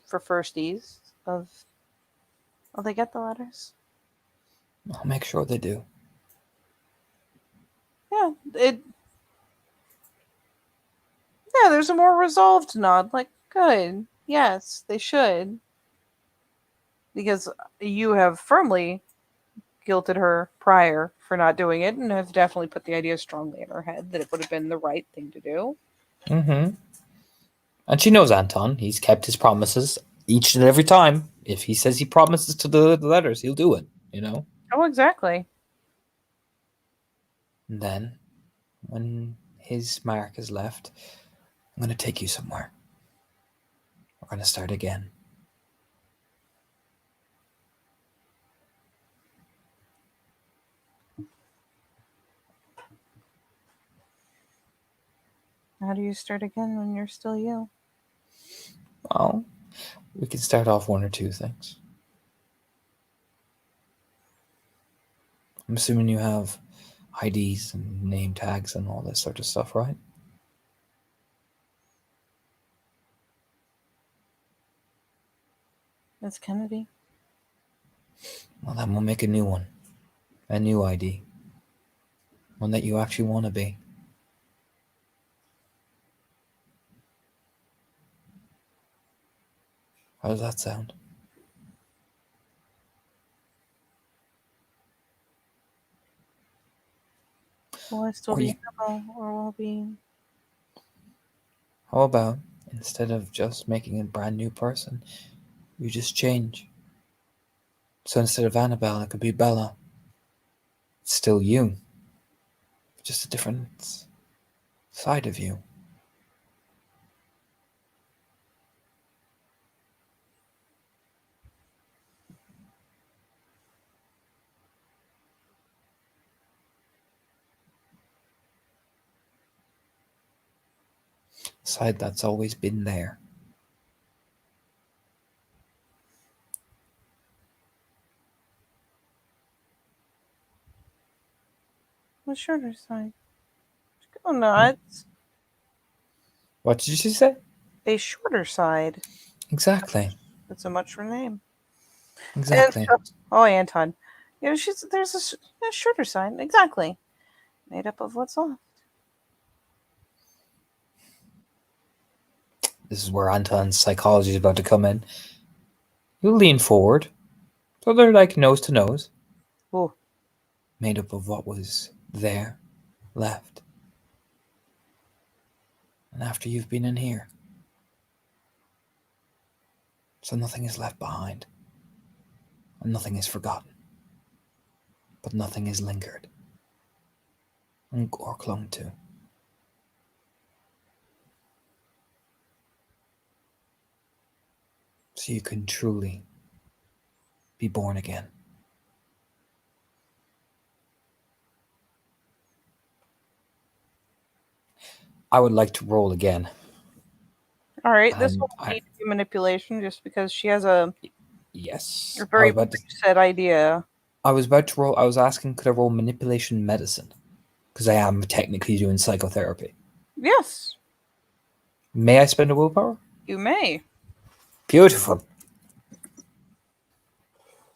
Speaker 2: for firsties of. Will they get the letters?
Speaker 3: I'll make sure they do.
Speaker 2: Yeah, Yeah, there's a more resolved nod. Like, good. Yes, they should. Because you have firmly guilted her prior for not doing it and have definitely put the idea strongly in her head that it would have been the right thing to do.
Speaker 3: Mm-hmm. And she knows Anton. He's kept his promises each and every time. If he says he promises to the letters, he'll do it, you know?
Speaker 2: Oh, exactly.
Speaker 3: And then, when his mark is left, I'm going to take you somewhere. We're going to start again.
Speaker 2: How do you start again when you're still you?
Speaker 3: Well, we can start off one or two things. I'm assuming you have IDs and name tags and all this sort of stuff, right?
Speaker 2: Miss Kennedy?
Speaker 3: Well, then we'll make a new one. A new ID. One that you actually want to be. How does that sound?
Speaker 2: Will I still
Speaker 3: Or
Speaker 2: be
Speaker 3: you-
Speaker 2: Annabelle, or will it be...
Speaker 3: How about, instead of just making a brand new person, you just change? So instead of Annabelle, it could be Bella. It's still you, just a different side of you. A side that's always been there.
Speaker 2: The shorter side? Go nuts.
Speaker 3: What did you say?
Speaker 2: A shorter side.
Speaker 3: Exactly.
Speaker 2: That's a much for name.
Speaker 3: Exactly.
Speaker 2: Oh, Anton. Yeah, there's a shorter side. Exactly. Made up of what's left.
Speaker 3: This is where Anton's psychology is about to come in. You lean forward, so they're like nose to nose.
Speaker 2: Ooh.
Speaker 3: Made up of what was there, left. And after you've been in here. So nothing is left behind. And nothing is forgotten. But nothing is lingered. Or clung to. So you can truly be born again. I would like to roll again.
Speaker 2: All right, this
Speaker 3: And
Speaker 2: will need to be manipulation just because she has a
Speaker 3: yes.
Speaker 2: very set idea.
Speaker 3: I was about to roll. I was asking, could I roll manipulation medicine? Because I am technically doing psychotherapy.
Speaker 2: Yes,
Speaker 3: May I spend a willpower?
Speaker 2: you may.
Speaker 3: Beautiful.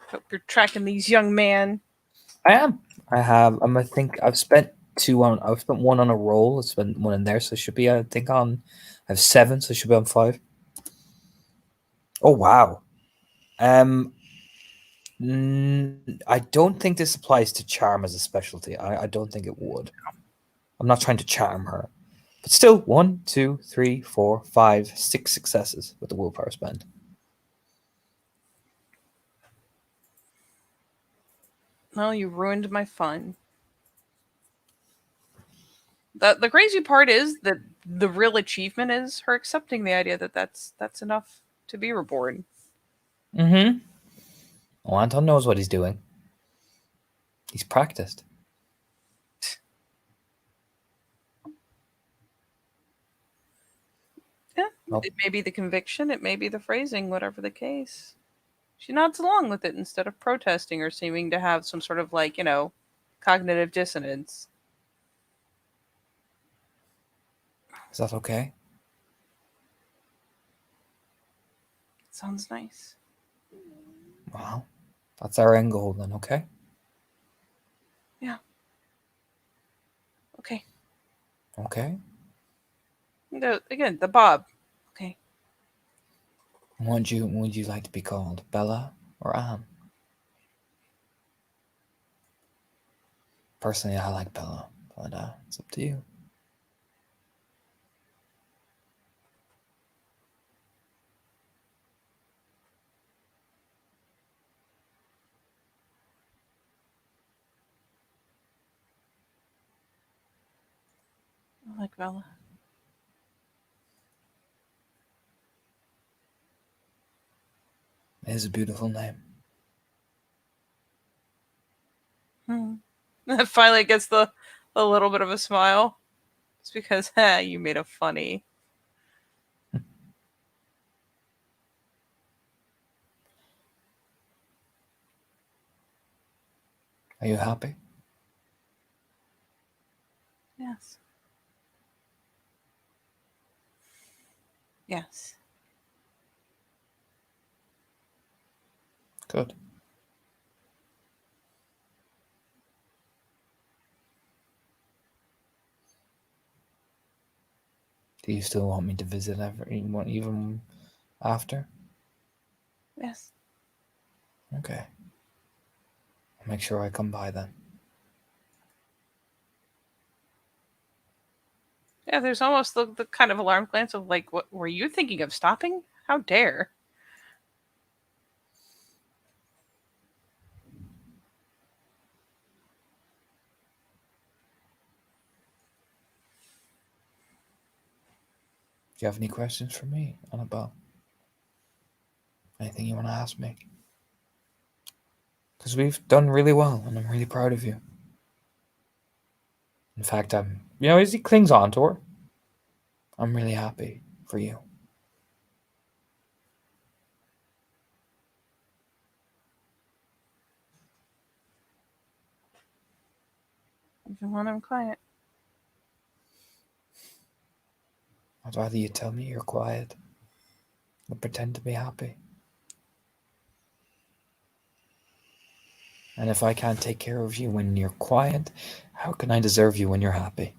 Speaker 2: Hope you're tracking these young man.
Speaker 3: I am. I have. I think I've spent two on. I've spent one on a roll. I've spent one in there, so it should be. I think on. I have 7, so it should be on 5. Oh wow. I don't think this applies to charm as a specialty. I don't think it would. I'm not trying to charm her, but still, 1, 2, 3, 4, 5, 6 successes with the willpower spend.
Speaker 2: Well, you ruined my fun. The crazy part is that the real achievement is her accepting the idea that that's enough to be reborn.
Speaker 3: Mm-hmm. Oh, Anton knows what he's doing. He's practiced.
Speaker 2: Yeah,
Speaker 3: Oh.
Speaker 2: it may be the conviction, it may be the phrasing, whatever the case. She nods along with it instead of protesting or seeming to have some sort of like, cognitive dissonance.
Speaker 3: Is that okay?
Speaker 2: Sounds nice.
Speaker 3: Well, that's our end goal then, okay?
Speaker 2: Okay.
Speaker 3: Okay.
Speaker 2: Again, the Bob. Okay.
Speaker 3: Would you like to be called Bella or Anne? Personally, I like Bella, but it's up to you.
Speaker 2: I like Bella.
Speaker 3: It is a beautiful name.
Speaker 2: Finally gets the little bit of a smile. It's because you made a funny.
Speaker 3: Are you happy?
Speaker 2: Yes. Yes.
Speaker 3: Good. Do you still want me to visit even after?
Speaker 2: Yes.
Speaker 3: Okay. I'll make sure I come by then.
Speaker 2: Yeah, there's almost the kind of alarm glance of like, what were you thinking of stopping? How dare?
Speaker 3: Do you have any questions for me, Annabelle? Anything you want to ask me? Because we've done really well, and I'm really proud of you. In fact, as he clings on to her, I'm really happy for you.
Speaker 2: Even when I'm quiet.
Speaker 3: I'd rather you tell me you're quiet than pretend to be happy. And if I can't take care of you when you're quiet, how can I deserve you when you're happy?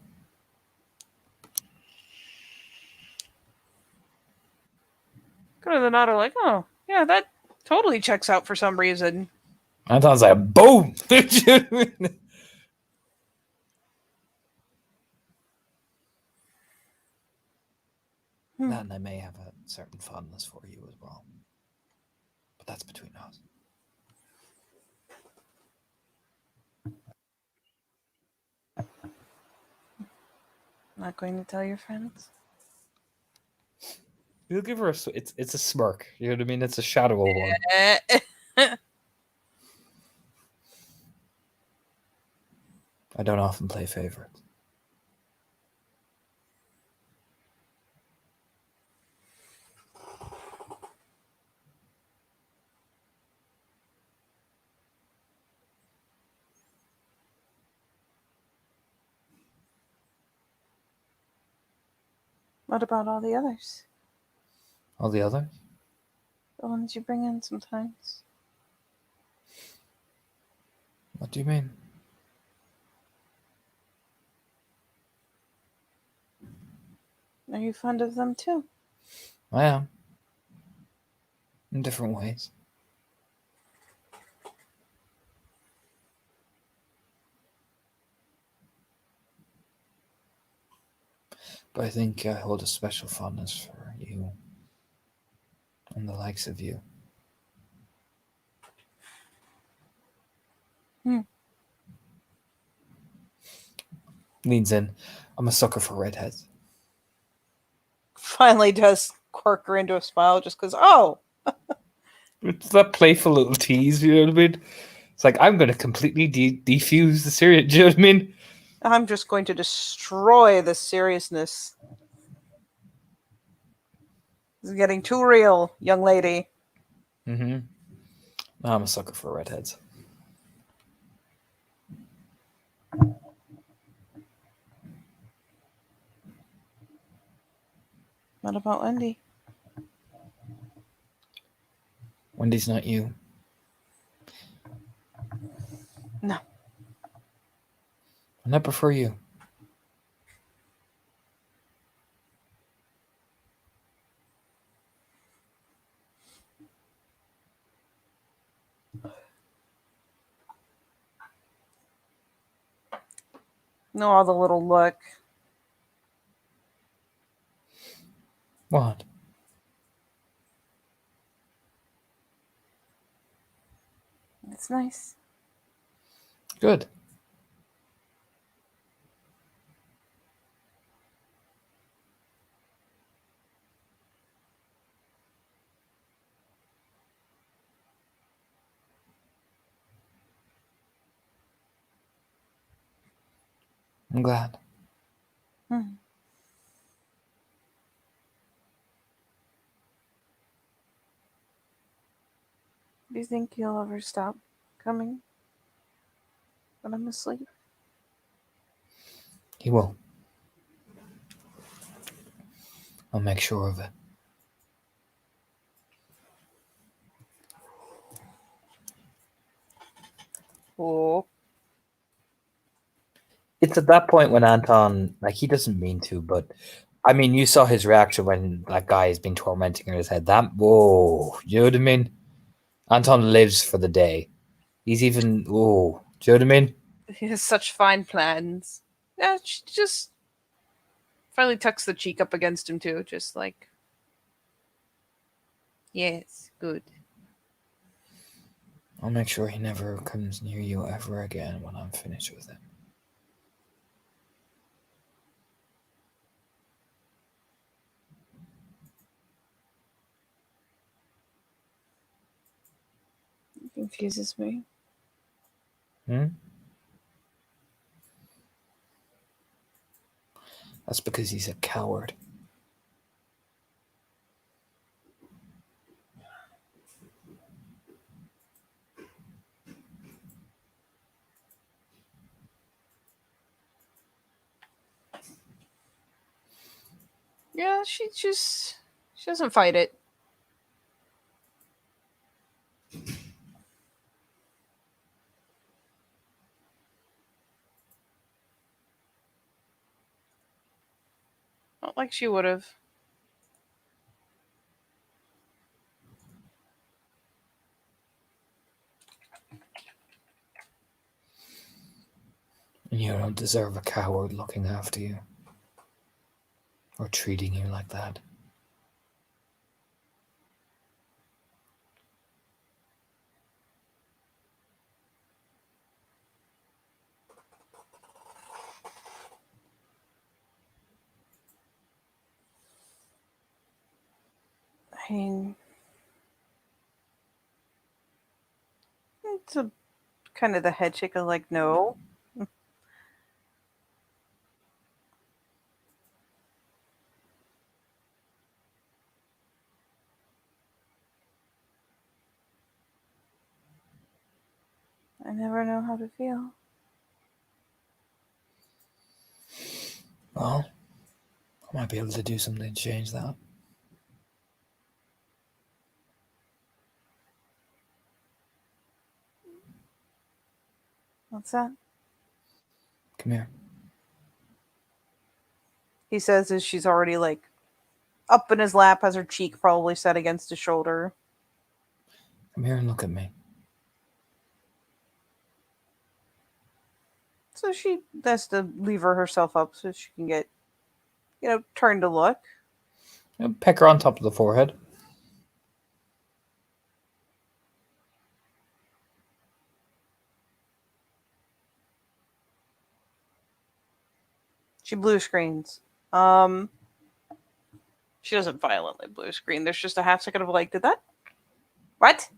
Speaker 2: Go to the nod, like, oh, yeah, that totally checks out for some reason.
Speaker 3: I thought it was like, boom! That and I may have a certain fondness for you as well. But that's between us.
Speaker 2: Not going to tell your friends?
Speaker 3: You'll give her it's a smirk. You know what I mean? It's a shadow of one. I don't often play favorites.
Speaker 2: What about all the others?
Speaker 3: All the others?
Speaker 2: The ones you bring in sometimes?
Speaker 3: What do you mean?
Speaker 2: Are you fond of them too?
Speaker 3: I am. In different ways. But I think I hold a special fondness for you and the likes of you. Leans in. I'm a sucker for redheads.
Speaker 2: Finally does quirk her into a smile just because, oh!
Speaker 3: It's that playful little tease, you know what I mean? It's like, I'm going to completely defuse the serious. Do you know what I mean?
Speaker 2: I'm just going to destroy the seriousness. This is getting too real, young lady.
Speaker 3: Mm-hmm. I'm a sucker for redheads.
Speaker 2: What about Wendy?
Speaker 3: Wendy's not you.
Speaker 2: No.
Speaker 3: And I prefer you.
Speaker 2: No, all the little look.
Speaker 3: What?
Speaker 2: It's nice.
Speaker 3: Good. I'm glad.
Speaker 2: Hmm. Do you think you'll ever stop coming when I'm asleep?
Speaker 3: He will. I'll make sure of it.
Speaker 2: Oh.
Speaker 3: It's at that point when Anton, like, he doesn't mean to, but I mean, you saw his reaction when that guy has been tormenting her in his head. Whoa, you know what I mean? Anton lives for the day. He's even, whoa, do you know what I mean?
Speaker 2: He has such fine plans. Yeah, she just finally tucks the cheek up against him too, just like, yes, good.
Speaker 3: I'll make sure he never comes near you ever again when I'm finished with him.
Speaker 2: It confuses me.
Speaker 3: Hmm? That's because he's a coward.
Speaker 2: Yeah, she doesn't fight it. Not like she would have.
Speaker 3: And you don't deserve a coward looking after you. Or treating you like that.
Speaker 2: I mean, it's a kind of the head shake of like, no. I never know how to feel.
Speaker 3: Well, I might be able to do something to change that.
Speaker 2: What's that?
Speaker 3: Come here.
Speaker 2: He says as she's already like up in his lap, has her cheek probably set against his shoulder.
Speaker 3: Come here and look at me.
Speaker 2: So she has to lever herself up so she can get, turn to look.
Speaker 3: Peck her on top of the forehead.
Speaker 2: She blue screens. She doesn't violently blue screen. There's just a half second of like, did that? What?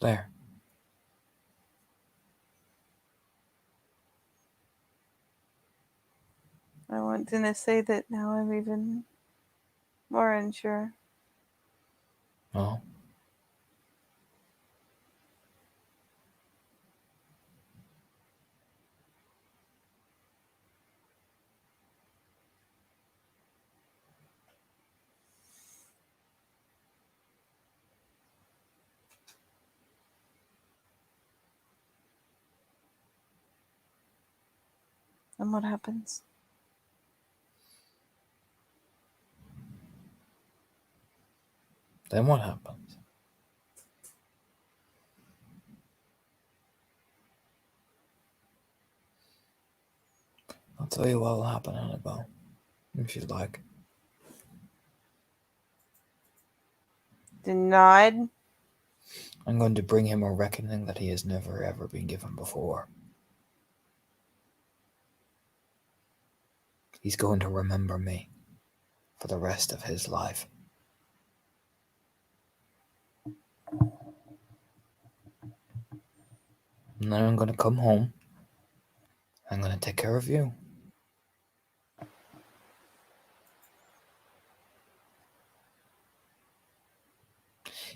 Speaker 3: There.
Speaker 2: I want to say that now I'm even more unsure.
Speaker 3: No.
Speaker 2: And what happens?
Speaker 3: Then what happens? I'll tell you what will happen, Annabelle, if you'd like.
Speaker 2: Denied?
Speaker 3: I'm going to bring him a reckoning that he has never ever been given before. He's going to remember me for the rest of his life. And then I'm going to come home. I'm going to take care of you.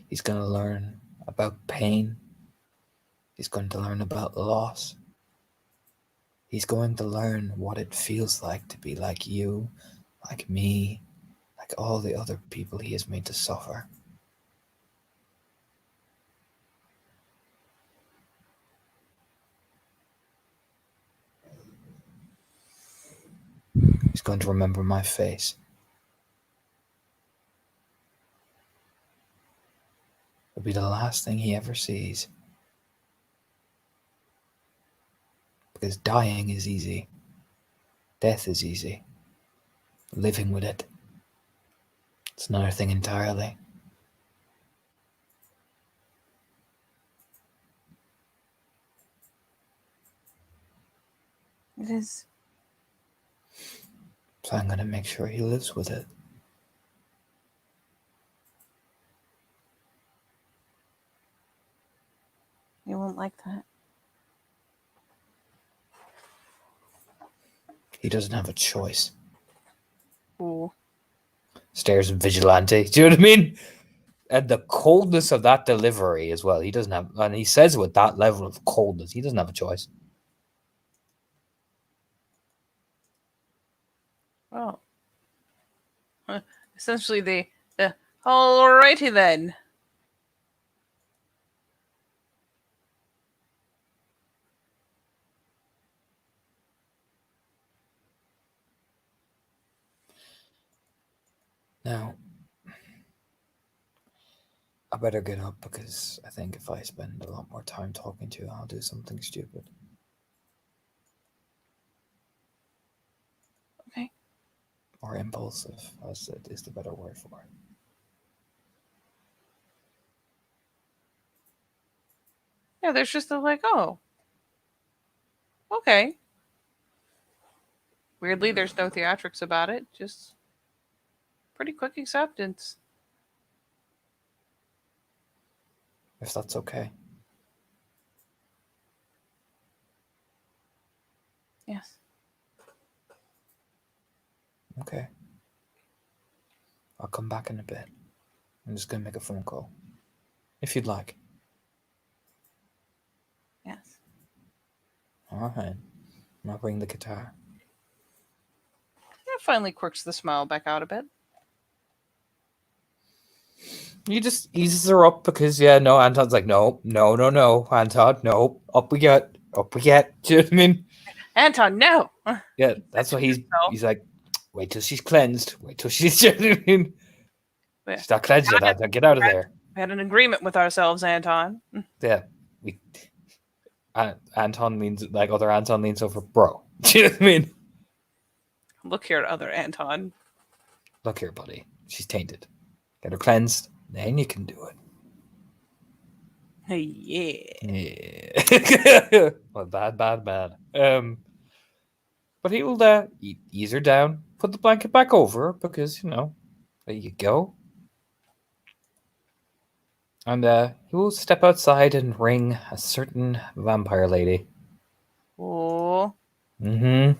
Speaker 3: He's going to learn about pain. He's going to learn about loss. He's going to learn what it feels like to be like you, like me, like all the other people he has made to suffer. He's going to remember my face. It'll be the last thing he ever sees. Because dying is easy. Death is easy. Living with it, it's another thing entirely.
Speaker 2: It is.
Speaker 3: So I'm going to make sure he lives with it.
Speaker 2: You won't like that.
Speaker 3: He doesn't have a choice.
Speaker 2: Ooh.
Speaker 3: Stares at Vigilante. Do you know what I mean? And the coldness of that delivery as well. He doesn't have, and he says with that level of coldness, he doesn't have a choice.
Speaker 2: Well. Essentially, the alrighty then.
Speaker 3: Now, I better get up because I think if I spend a lot more time talking to you, I'll do something stupid.
Speaker 2: Okay.
Speaker 3: Or impulsive, as it is the better word for it.
Speaker 2: Yeah, there's just a like, oh. Okay. Weirdly, there's no theatrics about it. Just pretty quick acceptance.
Speaker 3: If that's okay.
Speaker 2: Yes.
Speaker 3: Okay. I'll come back in a bit. I'm just going to make a phone call. If you'd like.
Speaker 2: Yes.
Speaker 3: All right. And I'll bring the guitar.
Speaker 2: That finally quirks the smile back out a bit.
Speaker 3: He just eases her up because, no, Anton's like, no, Anton, no, up we get. Do you know what I mean?
Speaker 2: Anton, no!
Speaker 3: Yeah, that's what he's like, wait till she's cleansed. Wait till she's, do you know what I mean?
Speaker 2: Yeah.
Speaker 3: She's not cleansed yet, Anton, get out of there.
Speaker 2: We had an agreement with ourselves, Anton.
Speaker 3: Yeah, Anton means, like, other Anton leans over, bro. Do you know what I mean?
Speaker 2: Look here, other Anton.
Speaker 3: Look here, buddy. She's tainted. Get her cleansed, then you can do it.
Speaker 2: Yeah.
Speaker 3: Yeah. Well, bad. But he'll ease her down, put the blanket back over her because, there you go. And he will step outside and ring a certain vampire lady.
Speaker 2: Oh,
Speaker 3: Mm-hmm.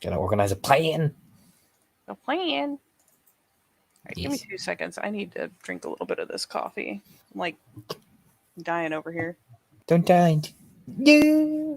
Speaker 3: Gonna organize a play-in.
Speaker 2: the plan. Right, give me
Speaker 3: Yes.
Speaker 2: 2 seconds. I need to drink a little bit of this coffee. I'm like dying over here.
Speaker 3: Don't die. Yeah.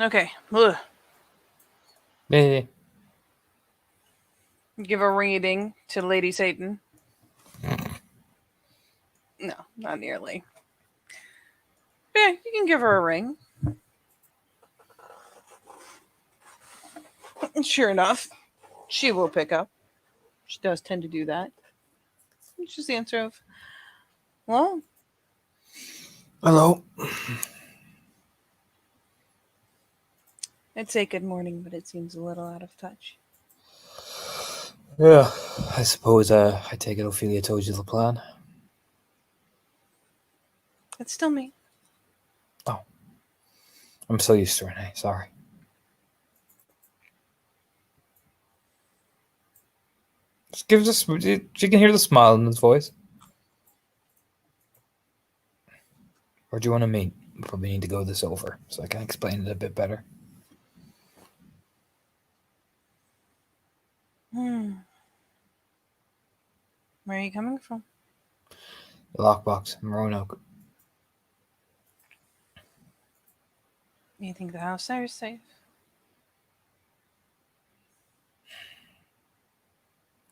Speaker 2: Okay. Ugh.
Speaker 3: Yeah.
Speaker 2: Give a ring a ding to Lady Satan. No, not nearly. But yeah, you can give her a ring. And sure enough, she will pick up. She does tend to do that. It's just the answer of, well,
Speaker 3: Hello.
Speaker 2: I'd say good morning, but it seems a little out of touch.
Speaker 3: Yeah, I suppose I take it Ophelia told you the plan.
Speaker 2: It's still me.
Speaker 3: I'm so used to Renee, sorry. Just give us she can hear the smile in his voice. Or do you want to meet? We probably need to go this over so I can explain it a bit better.
Speaker 2: Where are you coming from?
Speaker 3: The lockbox in Roanoke.
Speaker 2: You think the house there is safe?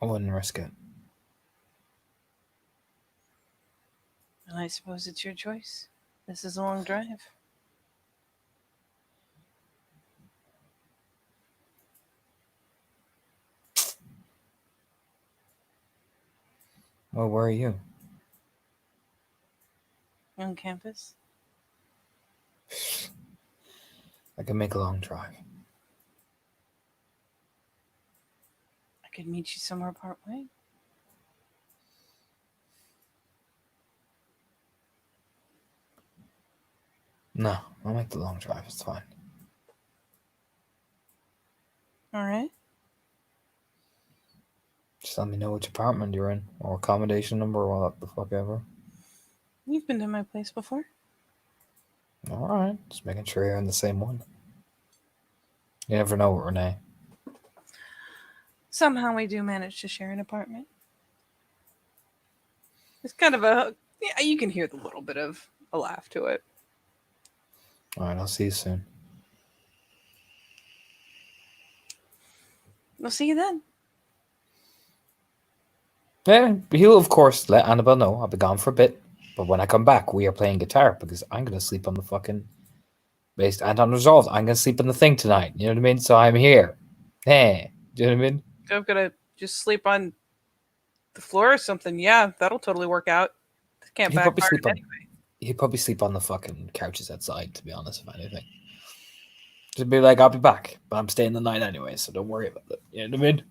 Speaker 3: I wouldn't risk it.
Speaker 2: And I suppose it's your choice. This is a long drive.
Speaker 3: Well, where are you?
Speaker 2: On campus?
Speaker 3: I can make a long drive.
Speaker 2: I could meet you somewhere part way.
Speaker 3: No, I'll make the long drive. It's fine.
Speaker 2: All right.
Speaker 3: Just let me know which apartment you're in, or accommodation number, or what the fuck ever.
Speaker 2: You've been to my place before.
Speaker 3: Alright, just making sure you're in the same one. You never know, Renee.
Speaker 2: Somehow we do manage to share an apartment. It's kind of a, yeah, you can hear the little bit of a laugh to it.
Speaker 3: Alright, I'll see you soon.
Speaker 2: We'll see you then.
Speaker 3: Yeah, he'll of course let Annabelle know I'll be gone for a bit, but when I come back, we are playing guitar because I'm gonna sleep on the fucking based and unresolved. I'm gonna sleep on the thing tonight. You know what I mean? So I'm here. Hey, do you know what I mean?
Speaker 2: I'm gonna just sleep on the floor or something. Yeah, that'll totally work out. Can't
Speaker 3: He'll probably
Speaker 2: backfire
Speaker 3: sleep on.
Speaker 2: anyway.
Speaker 3: He'll probably sleep on the fucking couches outside. To be honest, if anything, just be like, I'll be back, but I'm staying the night anyway, so don't worry about it. You know what I mean?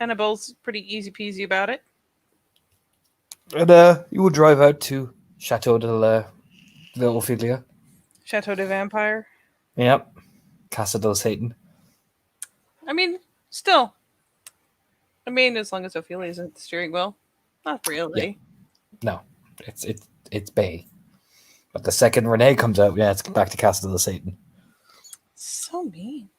Speaker 2: Annabelle's pretty easy peasy about it.
Speaker 3: And you will drive out to Chateau de Ophelia.
Speaker 2: Chateau de Vampire.
Speaker 3: Yep. Casa del Satan.
Speaker 2: I mean, still. I mean, as long as Ophelia's at the steering wheel. Not really.
Speaker 3: No, it's Bay. But the second Renee comes out, yeah, it's back to Casa del Satan.
Speaker 2: So mean.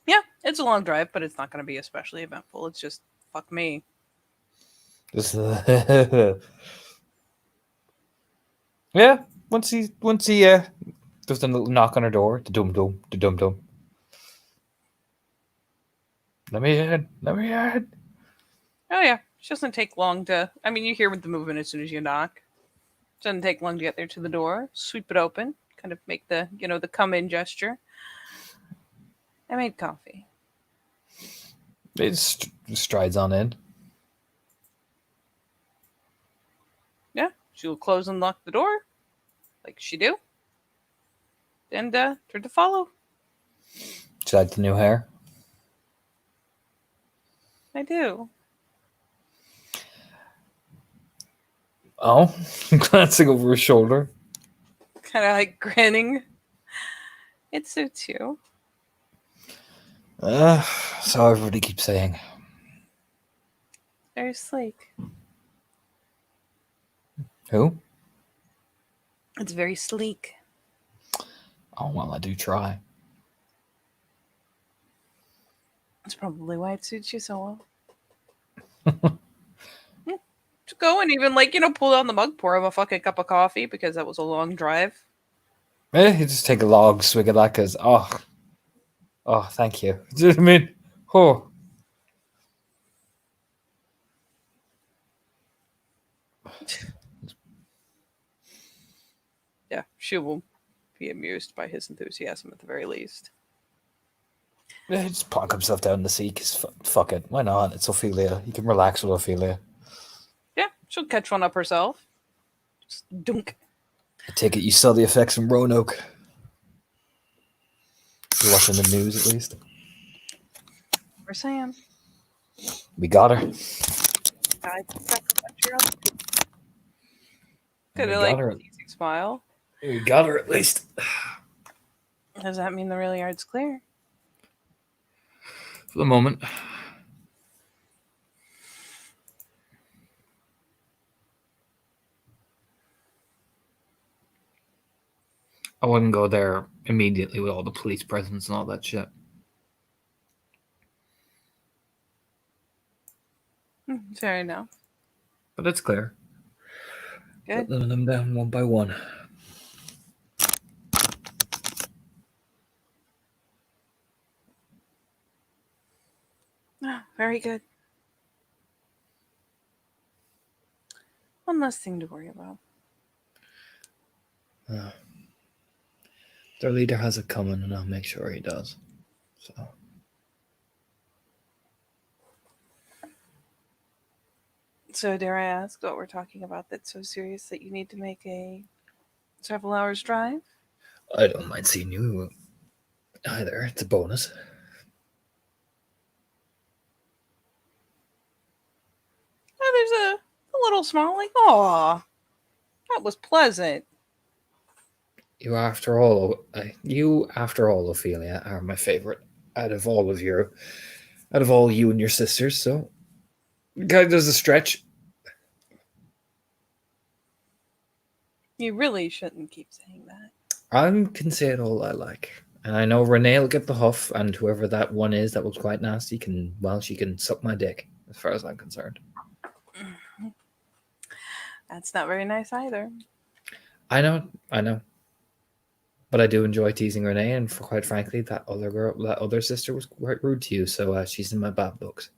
Speaker 2: Yeah, it's a long drive, but it's not going to be especially eventful. It's just fuck me.
Speaker 3: Just, yeah. Once he does a little knock on her door, the dum dum. Let me in.
Speaker 2: Oh yeah, it doesn't take long to. I mean, you hear the movement as soon as you knock. It doesn't take long to get there to the door. Sweep it open. Kind of make the the come in gesture. I made coffee.
Speaker 3: It strides on in.
Speaker 2: Yeah, she'll close and lock the door, like she do, and turn to follow.
Speaker 3: She like the new hair.
Speaker 2: I do.
Speaker 3: Oh, glancing over her shoulder.
Speaker 2: Kind of like grinning. It suits you.
Speaker 3: So everybody keeps saying.
Speaker 2: Very sleek.
Speaker 3: Who?
Speaker 2: It's very sleek.
Speaker 3: Oh, well, I do try.
Speaker 2: That's probably why it suits you so well. To go and even pull down the mug, pour him a fucking cup of coffee because that was a long drive.
Speaker 3: You just take a log swig of that because, oh, thank you. Do you know what I mean? Oh.
Speaker 2: Yeah, she will be amused by his enthusiasm at the very least.
Speaker 3: Just plonk himself down in the seat because fuck it. Why not? It's Ophelia. You can relax with Ophelia.
Speaker 2: Yeah, she'll catch one up herself. Just dunk.
Speaker 3: I take it you saw the effects from Roanoke. You're watching the news at least.
Speaker 2: We're saying.
Speaker 3: We got her.
Speaker 2: I
Speaker 3: We
Speaker 2: Could have
Speaker 3: got her.
Speaker 2: a teasing smile.
Speaker 3: We got her at least.
Speaker 2: Does that mean the real yard's clear?
Speaker 3: For the moment. I wouldn't go there immediately with all the police presence and all that shit.
Speaker 2: Fair enough.
Speaker 3: But it's clear.
Speaker 2: Good.
Speaker 3: Putting them down one by one.
Speaker 2: Very good. One less thing to worry about.
Speaker 3: Their leader has it coming, and I'll make sure he does.
Speaker 2: So dare I ask what we're talking about that's so serious that you need to make a several hours drive?
Speaker 3: I don't mind seeing you either. It's a bonus.
Speaker 2: There's a little smile like, aw, that was pleasant.
Speaker 3: You after all, Ophelia, are my favorite out of all you and your sisters. So, kind of does a stretch.
Speaker 2: You really shouldn't keep saying that.
Speaker 3: I can say it all I like, and I know Renee will get the huff, and whoever that one is that was quite nasty she can suck my dick, as far as I'm concerned.
Speaker 2: That's not very nice either.
Speaker 3: I know. But I do enjoy teasing Renee, and quite frankly, that other sister was quite rude to you, so she's in my bad books.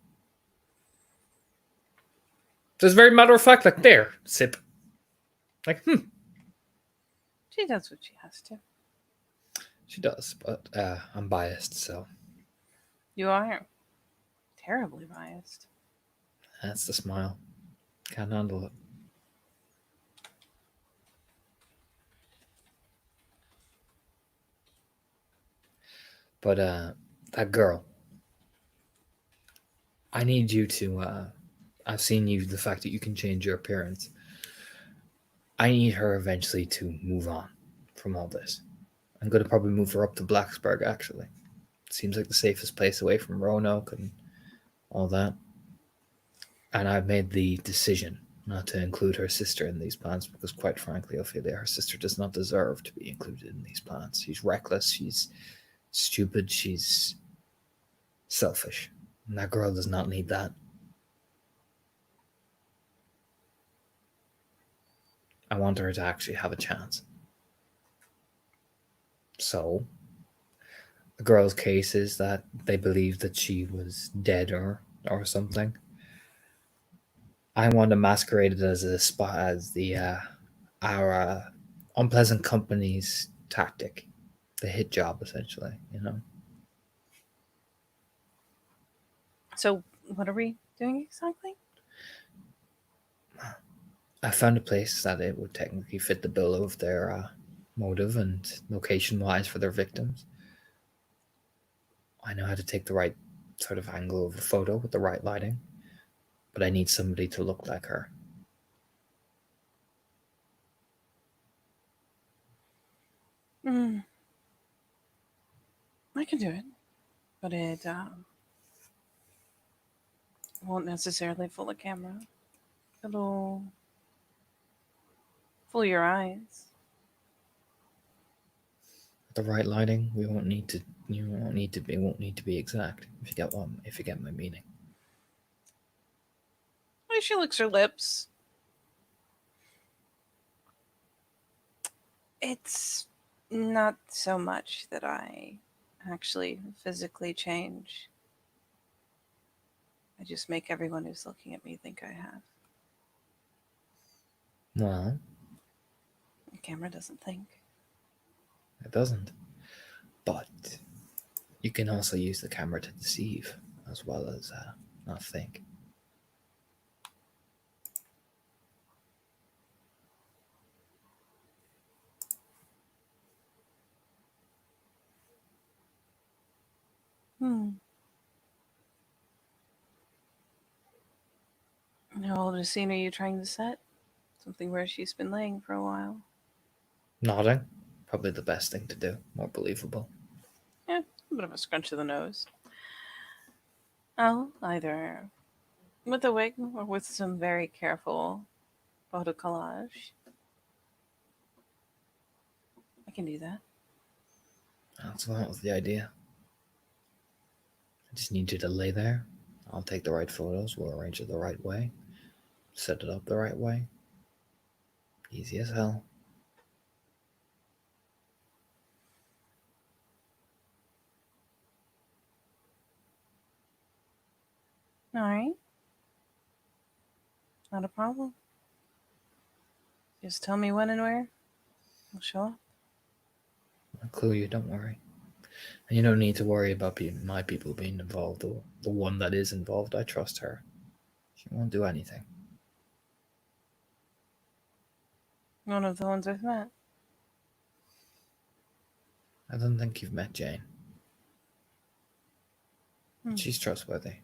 Speaker 3: So it's very matter of fact, like, there, sip. Like,
Speaker 2: She does what she has to.
Speaker 3: She does, but I'm biased, so.
Speaker 2: You are terribly biased.
Speaker 3: That's the smile. Can't handle it. But that girl, I need you to. I've seen the fact that you can change your appearance. I need her eventually to move on from all this. I'm going to probably move her up to Blacksburg, actually. Seems like the safest place away from Roanoke and all that. And I've made the decision not to include her sister in these plans because, quite frankly, Ophelia, her sister does not deserve to be included in these plans. She's reckless, she's stupid, she's selfish. And that girl does not need that. I want her to actually have a chance. So, the girl's case is that they believe that she was dead or something. I want to masquerade it as a spot as the our unpleasant company's tactic, the hit job, essentially. You know,
Speaker 2: So, what are we doing exactly?
Speaker 3: I found a place that it would technically fit the bill of their motive and location-wise for their victims. I know how to take the right sort of angle of a photo with the right lighting, but I need somebody to look like her.
Speaker 2: Hmm. I can do it, but it won't necessarily fool a camera. It'll fool your eyes.
Speaker 3: The right lighting, we won't need to. You won't need to. It won't need to be exact. If you get my meaning.
Speaker 2: Well, she licks her lips. It's not so much that I actually physically change. I just make everyone who's looking at me think I have.
Speaker 3: Well,
Speaker 2: The camera doesn't think.
Speaker 3: it doesn't. But you can also use the camera to deceive as well as not think.
Speaker 2: Hmm. How old a scene are you trying to set? Something where she's been laying for a while.
Speaker 3: Nodding, probably the best thing to do. More believable.
Speaker 2: Yeah, a bit of a scrunch of the nose. Oh, either with a wig or with some very careful photo collage. I can do that.
Speaker 3: That was the idea. I just need you to lay there. I'll take the right photos. We'll arrange it the right way. Set it up the right way. Easy as hell.
Speaker 2: All right. Not a problem. Just tell me when and where. I'll show up.
Speaker 3: I'll clue you. Don't worry. And you don't need to worry about my people being involved. The one that is involved, I trust her. She won't do anything.
Speaker 2: One of the ones I've met.
Speaker 3: I don't think you've met Jane.
Speaker 2: Hmm.
Speaker 3: She's trustworthy.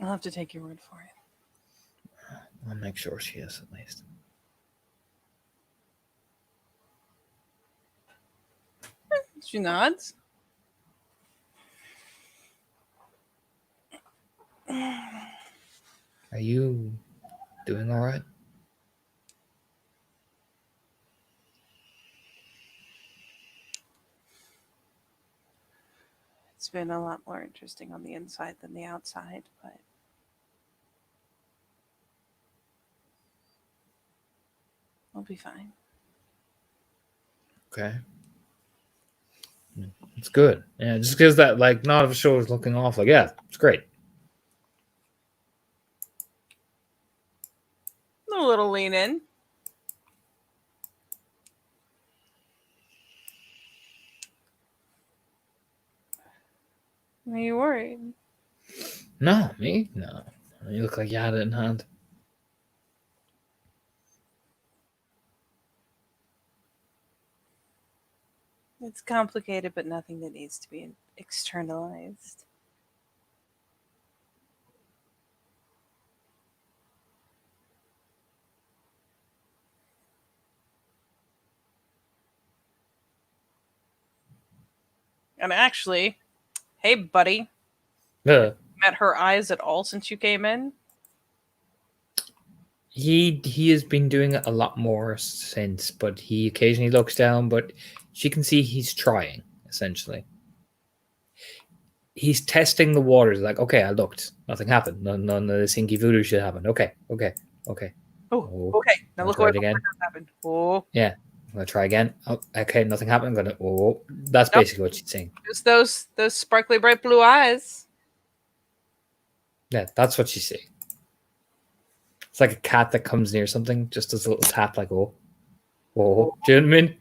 Speaker 2: I'll have to take your word for it.
Speaker 3: I'll make sure she is, at least.
Speaker 2: She nods.
Speaker 3: Are you doing all right?
Speaker 2: It's been a lot more interesting on the inside than the outside, but I'll be fine.
Speaker 3: Okay. It's good. Yeah, just because that like none of the show is looking off. Like, yeah, it's great.
Speaker 2: A little lean in. Are you worried?
Speaker 3: No, me? No. You look like you had it in hand.
Speaker 2: It's complicated, but nothing that needs to be externalized. And actually, hey, buddy,
Speaker 3: Uh,
Speaker 2: met her eyes at all since you came in?
Speaker 3: he has been doing it a lot more since, but he occasionally looks down, but she can see he's trying, essentially. He's testing the waters, like, okay, I looked. Nothing happened. None of this hinky voodoo shit happened. Okay.
Speaker 2: Oh,
Speaker 3: Oh,
Speaker 2: okay. Now
Speaker 3: I'll
Speaker 2: look
Speaker 3: try
Speaker 2: what
Speaker 3: it again.
Speaker 2: happened. Oh,
Speaker 3: Yeah. I'm gonna try again. Oh, okay, nothing happened. I'm gonna that's
Speaker 2: Nope.
Speaker 3: basically what she's saying.
Speaker 2: just those sparkly bright blue eyes.
Speaker 3: Yeah, that's what she's saying. It's like a cat that comes near something, just does a little tap, like, oh. Do you know what I mean?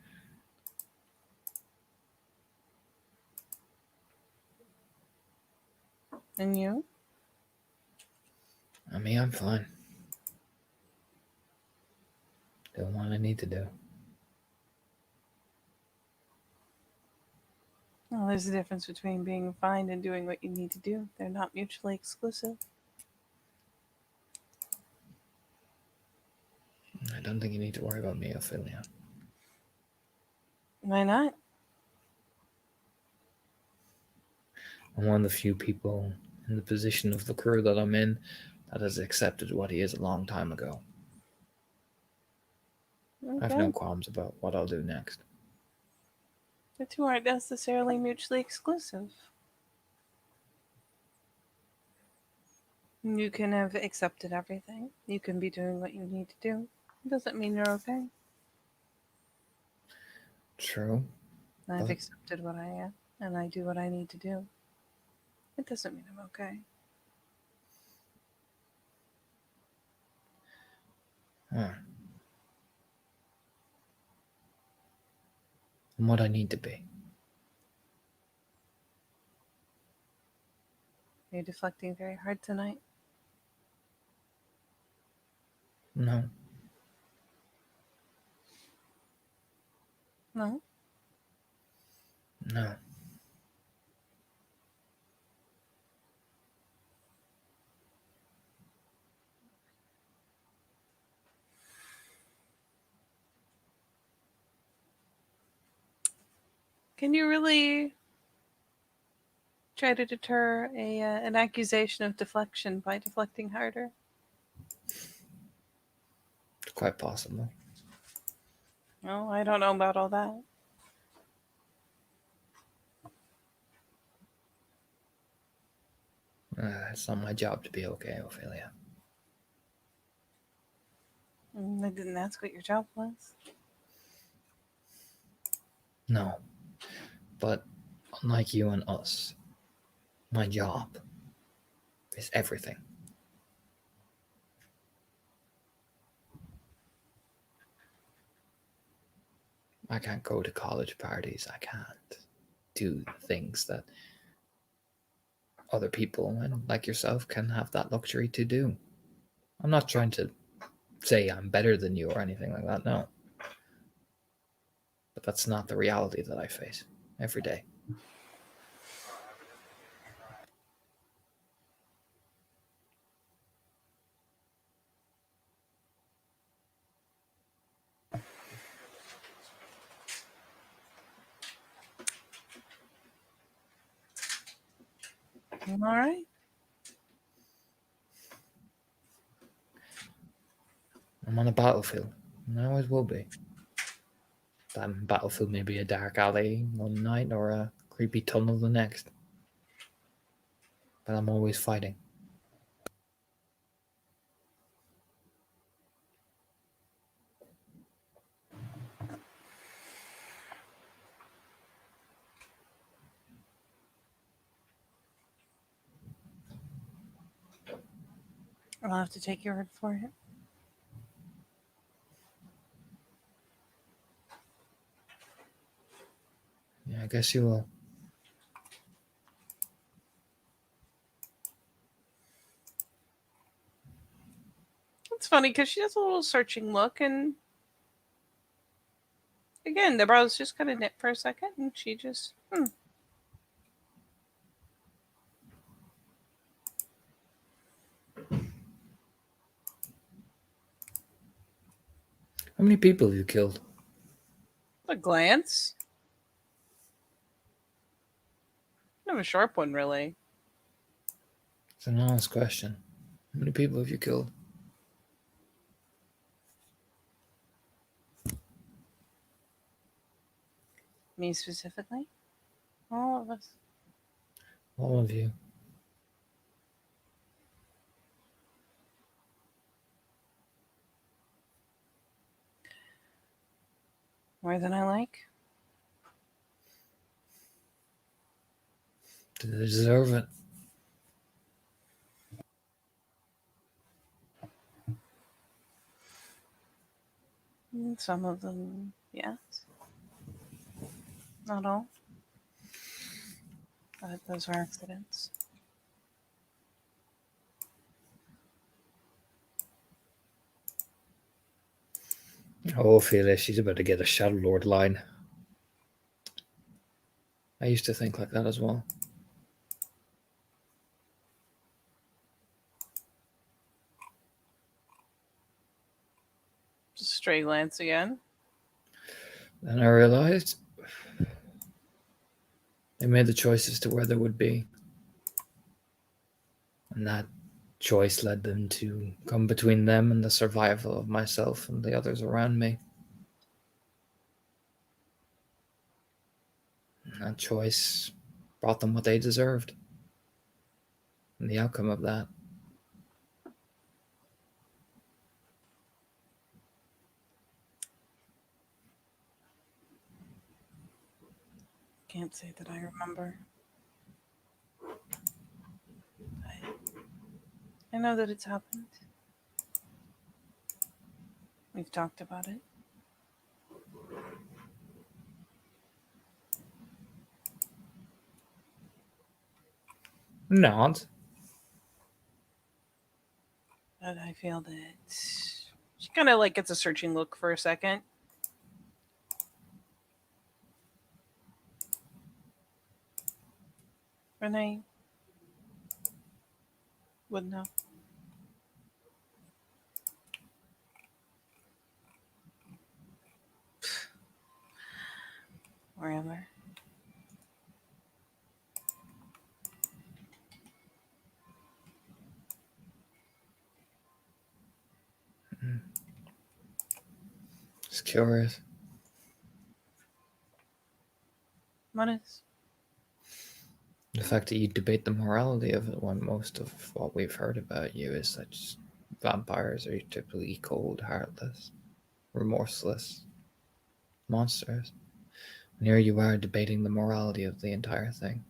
Speaker 2: And you?
Speaker 3: I mean, I'm fine. Doing what I need to do.
Speaker 2: Well, there's a difference between being fine and doing what you need to do. They're not mutually exclusive.
Speaker 3: I don't think you need to worry about me, Ophelia.
Speaker 2: Why not?
Speaker 3: I'm one of the few people in the position of the crew that I'm in that has accepted what he is a long time ago. I have no qualms about what I'll do next.
Speaker 2: The two aren't necessarily mutually exclusive. You can have accepted everything. You can be doing what you need to do. It doesn't mean you're okay.
Speaker 3: True.
Speaker 2: I've
Speaker 3: But-
Speaker 2: accepted what I am, and I do what I need to do. It doesn't mean I'm okay.
Speaker 3: Huh. And what I need to be.
Speaker 2: You're deflecting very hard tonight.
Speaker 3: No.
Speaker 2: No?
Speaker 3: No.
Speaker 2: Can you really try to deter an accusation of deflection by deflecting harder?
Speaker 3: Quite possibly.
Speaker 2: No, I don't know about all that.
Speaker 3: It's not my job to be okay, Ophelia.
Speaker 2: I didn't ask what your job was.
Speaker 3: No. But unlike you and us, my job is everything. I can't go to college parties. I can't do things that other people and like yourself can have that luxury to do. I'm not trying to say I'm better than you or anything like that, no. But that's not the reality that I face every day.
Speaker 2: All right.
Speaker 3: I'm on a battlefield, and I always will be. That battlefield may be a dark alley one night or a creepy tunnel the next. But I'm always fighting.
Speaker 2: I'll have to take your word for it.
Speaker 3: Yeah, I guess you will.
Speaker 2: It's funny because she does a little searching look, and again, the brows just kind of knit for a second, and she just,
Speaker 3: How many people have you killed?
Speaker 2: a glance. of a sharp one, really.
Speaker 3: It's an honest question. How many people have you killed?
Speaker 2: Me specifically? All of us.
Speaker 3: All of you.
Speaker 2: More than I like.
Speaker 3: Do they deserve it?
Speaker 2: Some of them, yes. Not all. But those are accidents.
Speaker 3: Oh, Ophelia, she's about to get a Shadow Lord line. I used to think like that as well.
Speaker 2: Just stray glance again.
Speaker 3: Then I realized they made the choice as to where they would be. And that choice led them to come between them and the survival of myself and the others around me. And that choice brought them what they deserved. And the outcome of that.
Speaker 2: Can't say that I remember. I know that it's happened. We've talked about it.
Speaker 3: Not.
Speaker 2: But I feel that she kind of like gets a searching look for a second. Renee would know. Wherever.
Speaker 3: Just curious.
Speaker 2: What is?
Speaker 3: The fact that you debate the morality of it when most of what we've heard about you is that vampires are typically cold, heartless, remorseless monsters. And here you are debating the morality of the entire thing.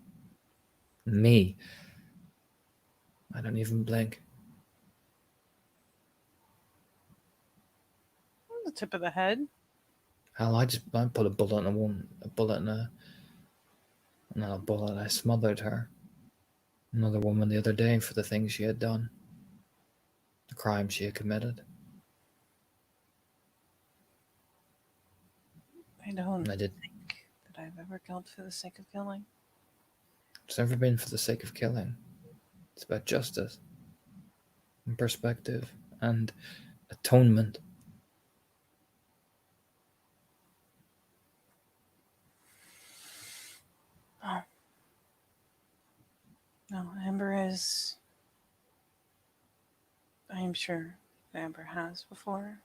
Speaker 3: Me, I don't even blink.
Speaker 2: The tip of the head.
Speaker 3: Hell, I put a bullet in not a bullet. I smothered her. Another woman the other day for the things she had done, the crime she had committed.
Speaker 2: I don't
Speaker 3: And I did.
Speaker 2: think that I've ever killed for the sake of killing.
Speaker 3: It's never been for the sake of killing. It's about justice and perspective and atonement.
Speaker 2: Oh. No, Amber is. I'm sure Amber has before.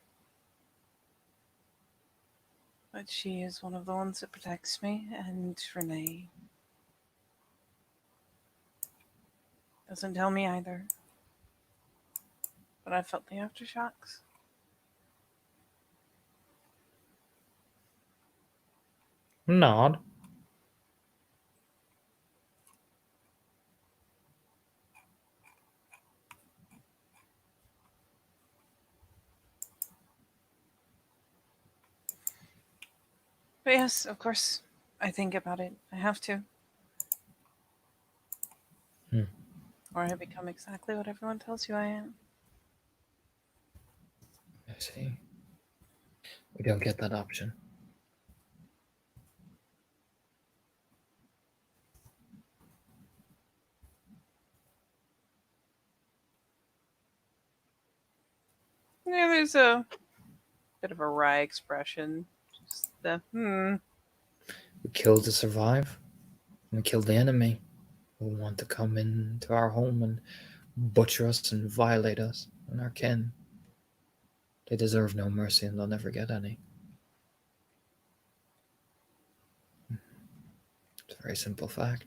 Speaker 2: But she is one of the ones that protects me, and Renee doesn't tell me either. But I felt the aftershocks.
Speaker 3: Nod.
Speaker 2: But yes, of course, I think about it. I have to. Or I become exactly what everyone tells you I am.
Speaker 3: I see. We don't get that option.
Speaker 2: Yeah, there's a bit of a wry expression. Just the
Speaker 3: We killed to survive. We killed the enemy. who want to come into our home and butcher us and violate us and our kin. They deserve no mercy and they'll never get any. It's a very simple fact.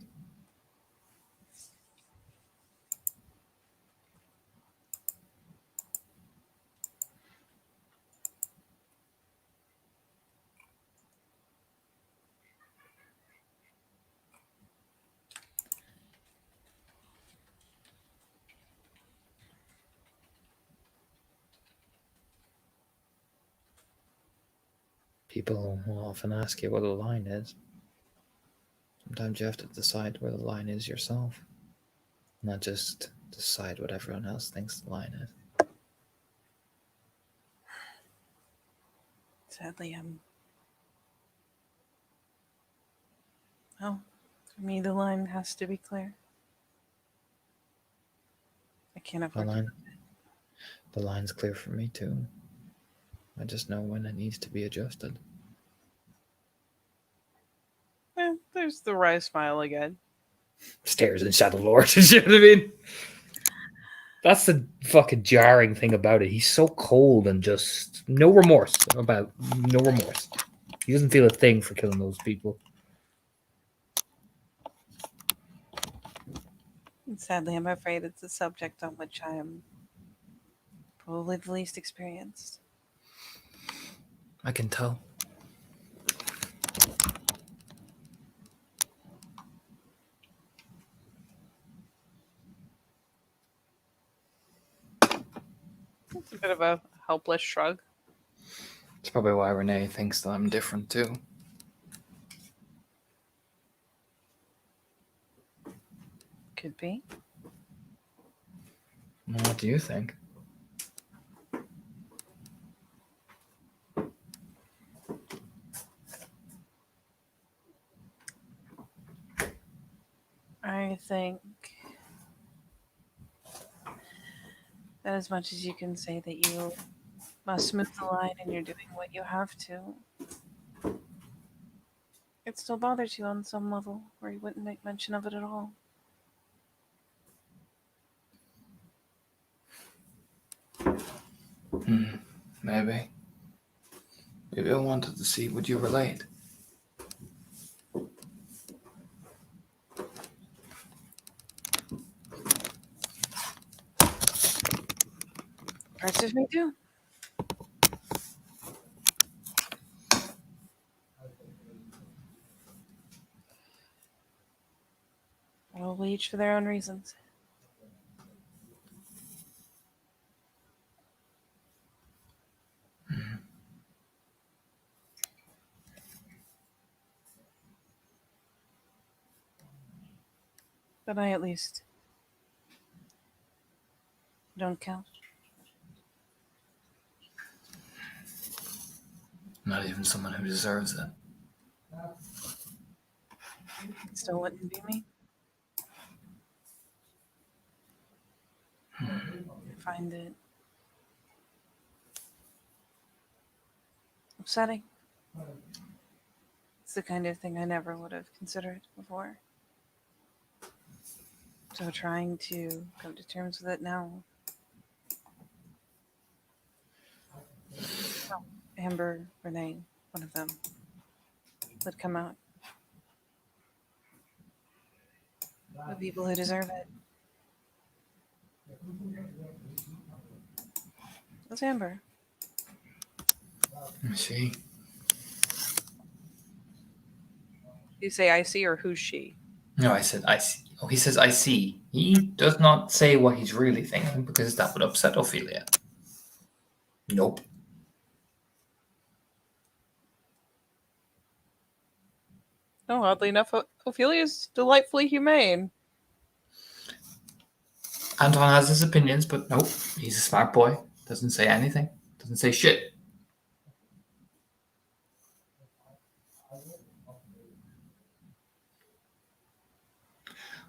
Speaker 3: People will often ask you what the line is. Sometimes you have to decide where the line is yourself, not just decide what everyone else thinks the line is.
Speaker 2: Sadly, well, for me, the line has to be clear. I can't
Speaker 3: The
Speaker 2: afford
Speaker 3: line, the line's clear for me too. I just know when it needs to be adjusted.
Speaker 2: there's the wry smile again.
Speaker 3: Stairs and Shadow Lord. You know what I mean? That's the fucking jarring thing about it. He's so cold and just no remorse. He doesn't feel a thing for killing those people.
Speaker 2: And sadly, I'm afraid it's a subject on which I am probably the least experienced.
Speaker 3: I can tell.
Speaker 2: It's a bit of a helpless shrug.
Speaker 3: It's probably why Renee thinks that I'm different too.
Speaker 2: Could be.
Speaker 3: What do you think?
Speaker 2: I think that as much as you can say that you must smooth the line and you're doing what you have to, it still bothers you on some level, or you wouldn't make mention of it at all.
Speaker 3: Maybe. Maybe I wanted to see would you relate.
Speaker 2: Parts of me do. Probably each for their own reasons. But I at least don't count.
Speaker 3: Not even someone who deserves it.
Speaker 2: It still wouldn't be me. I find it upsetting. It's the kind of thing I never would have considered before. So trying to come to terms with it now. Oh, Amber, Renee, one of them, would come out. The people who deserve it. That's Amber.
Speaker 3: She.
Speaker 2: You say I see, or who's she?
Speaker 3: No, I said I see. Oh, he says I see. He does not say what he's really thinking because that would upset Ophelia. Nope.
Speaker 2: Oh, oddly enough, Ophelia's delightfully humane.
Speaker 3: Anton has his opinions, but nope. He's a smart boy. Doesn't say anything. Doesn't say shit.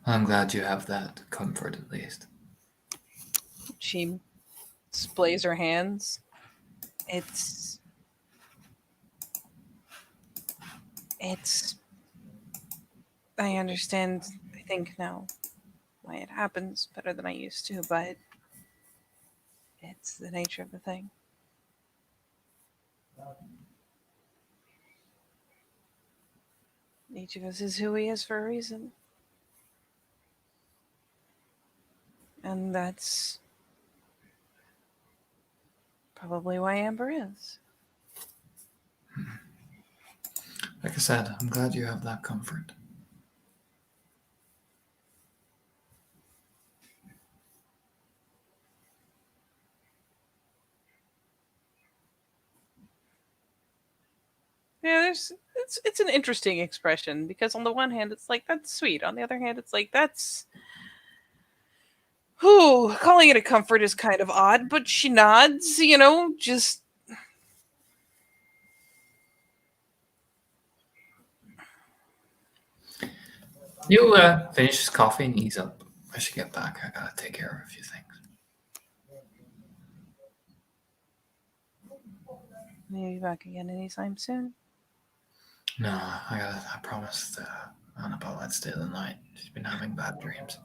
Speaker 3: I'm glad you have that comfort at least.
Speaker 2: She displays her hands. It's I understand. I think now why it happens better than I used to, but it's the nature of the thing. Each of us is who he is for a reason. And that's probably why Amber is.
Speaker 3: Like I said, I'm glad you have that comfort.
Speaker 2: Yeah, it's an interesting expression because on the one hand it's like that's sweet. On the other hand, it's like that's calling it a comfort is kind of odd, but she nods, just
Speaker 3: You finish his coffee and ease up. I should get back. I gotta take care of a few things.
Speaker 2: maybe back again anytime soon.
Speaker 3: No, I promised Annabelle I'd stay the night. She's been having bad dreams.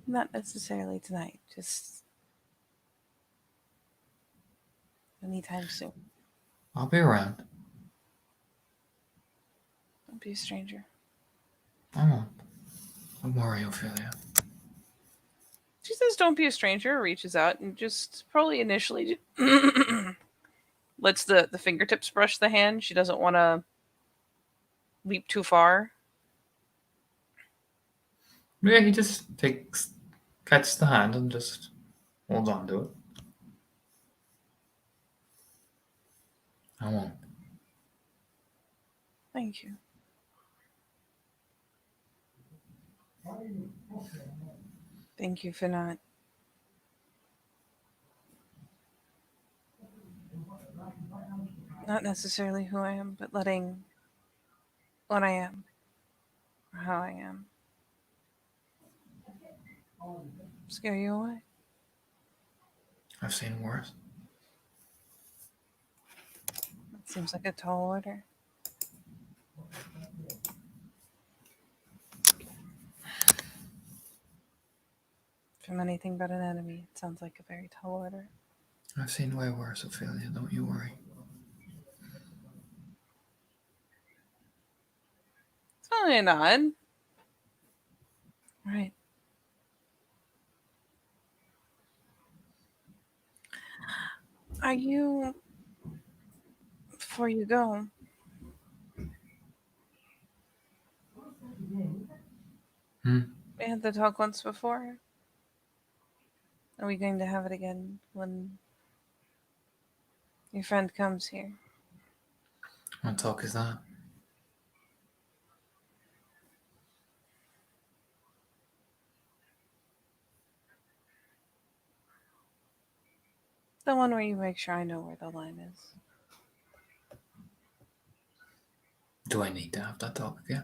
Speaker 2: Not necessarily tonight, just anytime soon.
Speaker 3: I'll be around.
Speaker 2: Don't be a stranger.
Speaker 3: I won't. Don't worry, Ophelia.
Speaker 2: She says, "Don't be a stranger." Reaches out and just probably initially lets the fingertips brush the hand. She doesn't want to leap too far.
Speaker 3: Yeah, he just catches the hand and just holds on to it. I won't.
Speaker 2: Thank you. Thank you for not necessarily who I am, but letting what I am or how I am scare you away.
Speaker 3: I've seen worse.
Speaker 2: That seems like a tall order. From anything but an enemy, it sounds like a very tall order.
Speaker 3: I've seen way worse, Ophelia. Don't you worry.
Speaker 2: It's only a nod. Right. Are you, before you go, we had the talk once before. Are we going to have it again when your friend comes here?
Speaker 3: What talk is that?
Speaker 2: The one where you make sure I know where the line is.
Speaker 3: Do I need to have that talk again?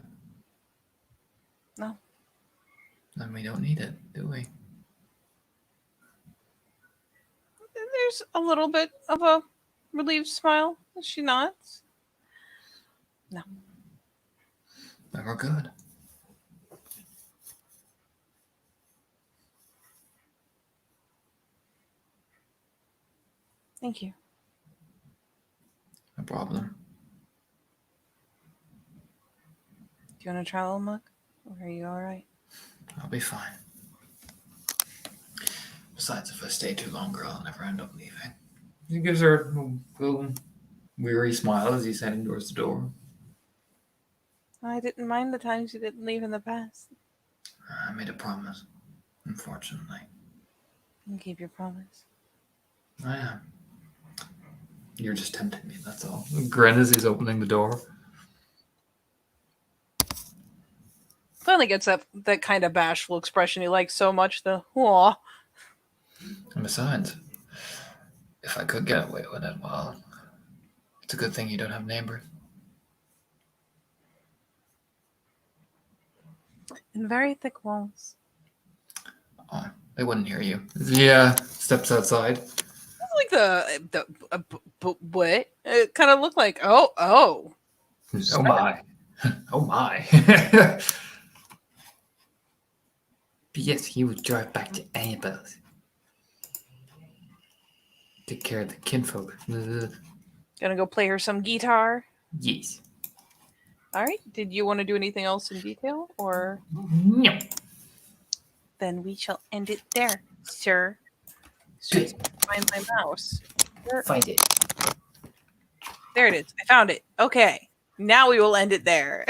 Speaker 2: No.
Speaker 3: Then we don't need it, do we?
Speaker 2: There's a little bit of a relieved smile as she nods. No.
Speaker 3: Then we're good.
Speaker 2: Thank you.
Speaker 3: No problem.
Speaker 2: Do you want to travel, Muck? Or are you alright?
Speaker 3: I'll be fine. Besides, if I stay too long, girl, I'll never end up leaving. He gives her a little weary smile as he's heading towards the door.
Speaker 2: I didn't mind the times you didn't leave in the past.
Speaker 3: I made a promise, unfortunately.
Speaker 2: You keep your promise.
Speaker 3: I am. You're just tempting me, that's all. Grin as he's opening the door.
Speaker 2: Finally gets that kind of bashful expression you like so much, the "Aw."
Speaker 3: And besides, if I could get away with it, well, it's a good thing you don't have neighbors.
Speaker 2: And very thick walls.
Speaker 3: Oh, they wouldn't hear you. Yeah, steps outside.
Speaker 2: It's like what? It kind of looked like, oh.
Speaker 3: Oh my. Oh my.
Speaker 1: Yes, he would drive back to Annabelle's. Take care of the kinfolk.
Speaker 2: Gonna go play her some guitar.
Speaker 1: Yes.
Speaker 2: All right. Did you want to do anything else in detail, or
Speaker 1: No.
Speaker 2: then we shall end it there, sir?
Speaker 1: Good.
Speaker 2: Find my mouse.
Speaker 1: Find it.
Speaker 2: There it is. I found it. Okay. Now we will end it there.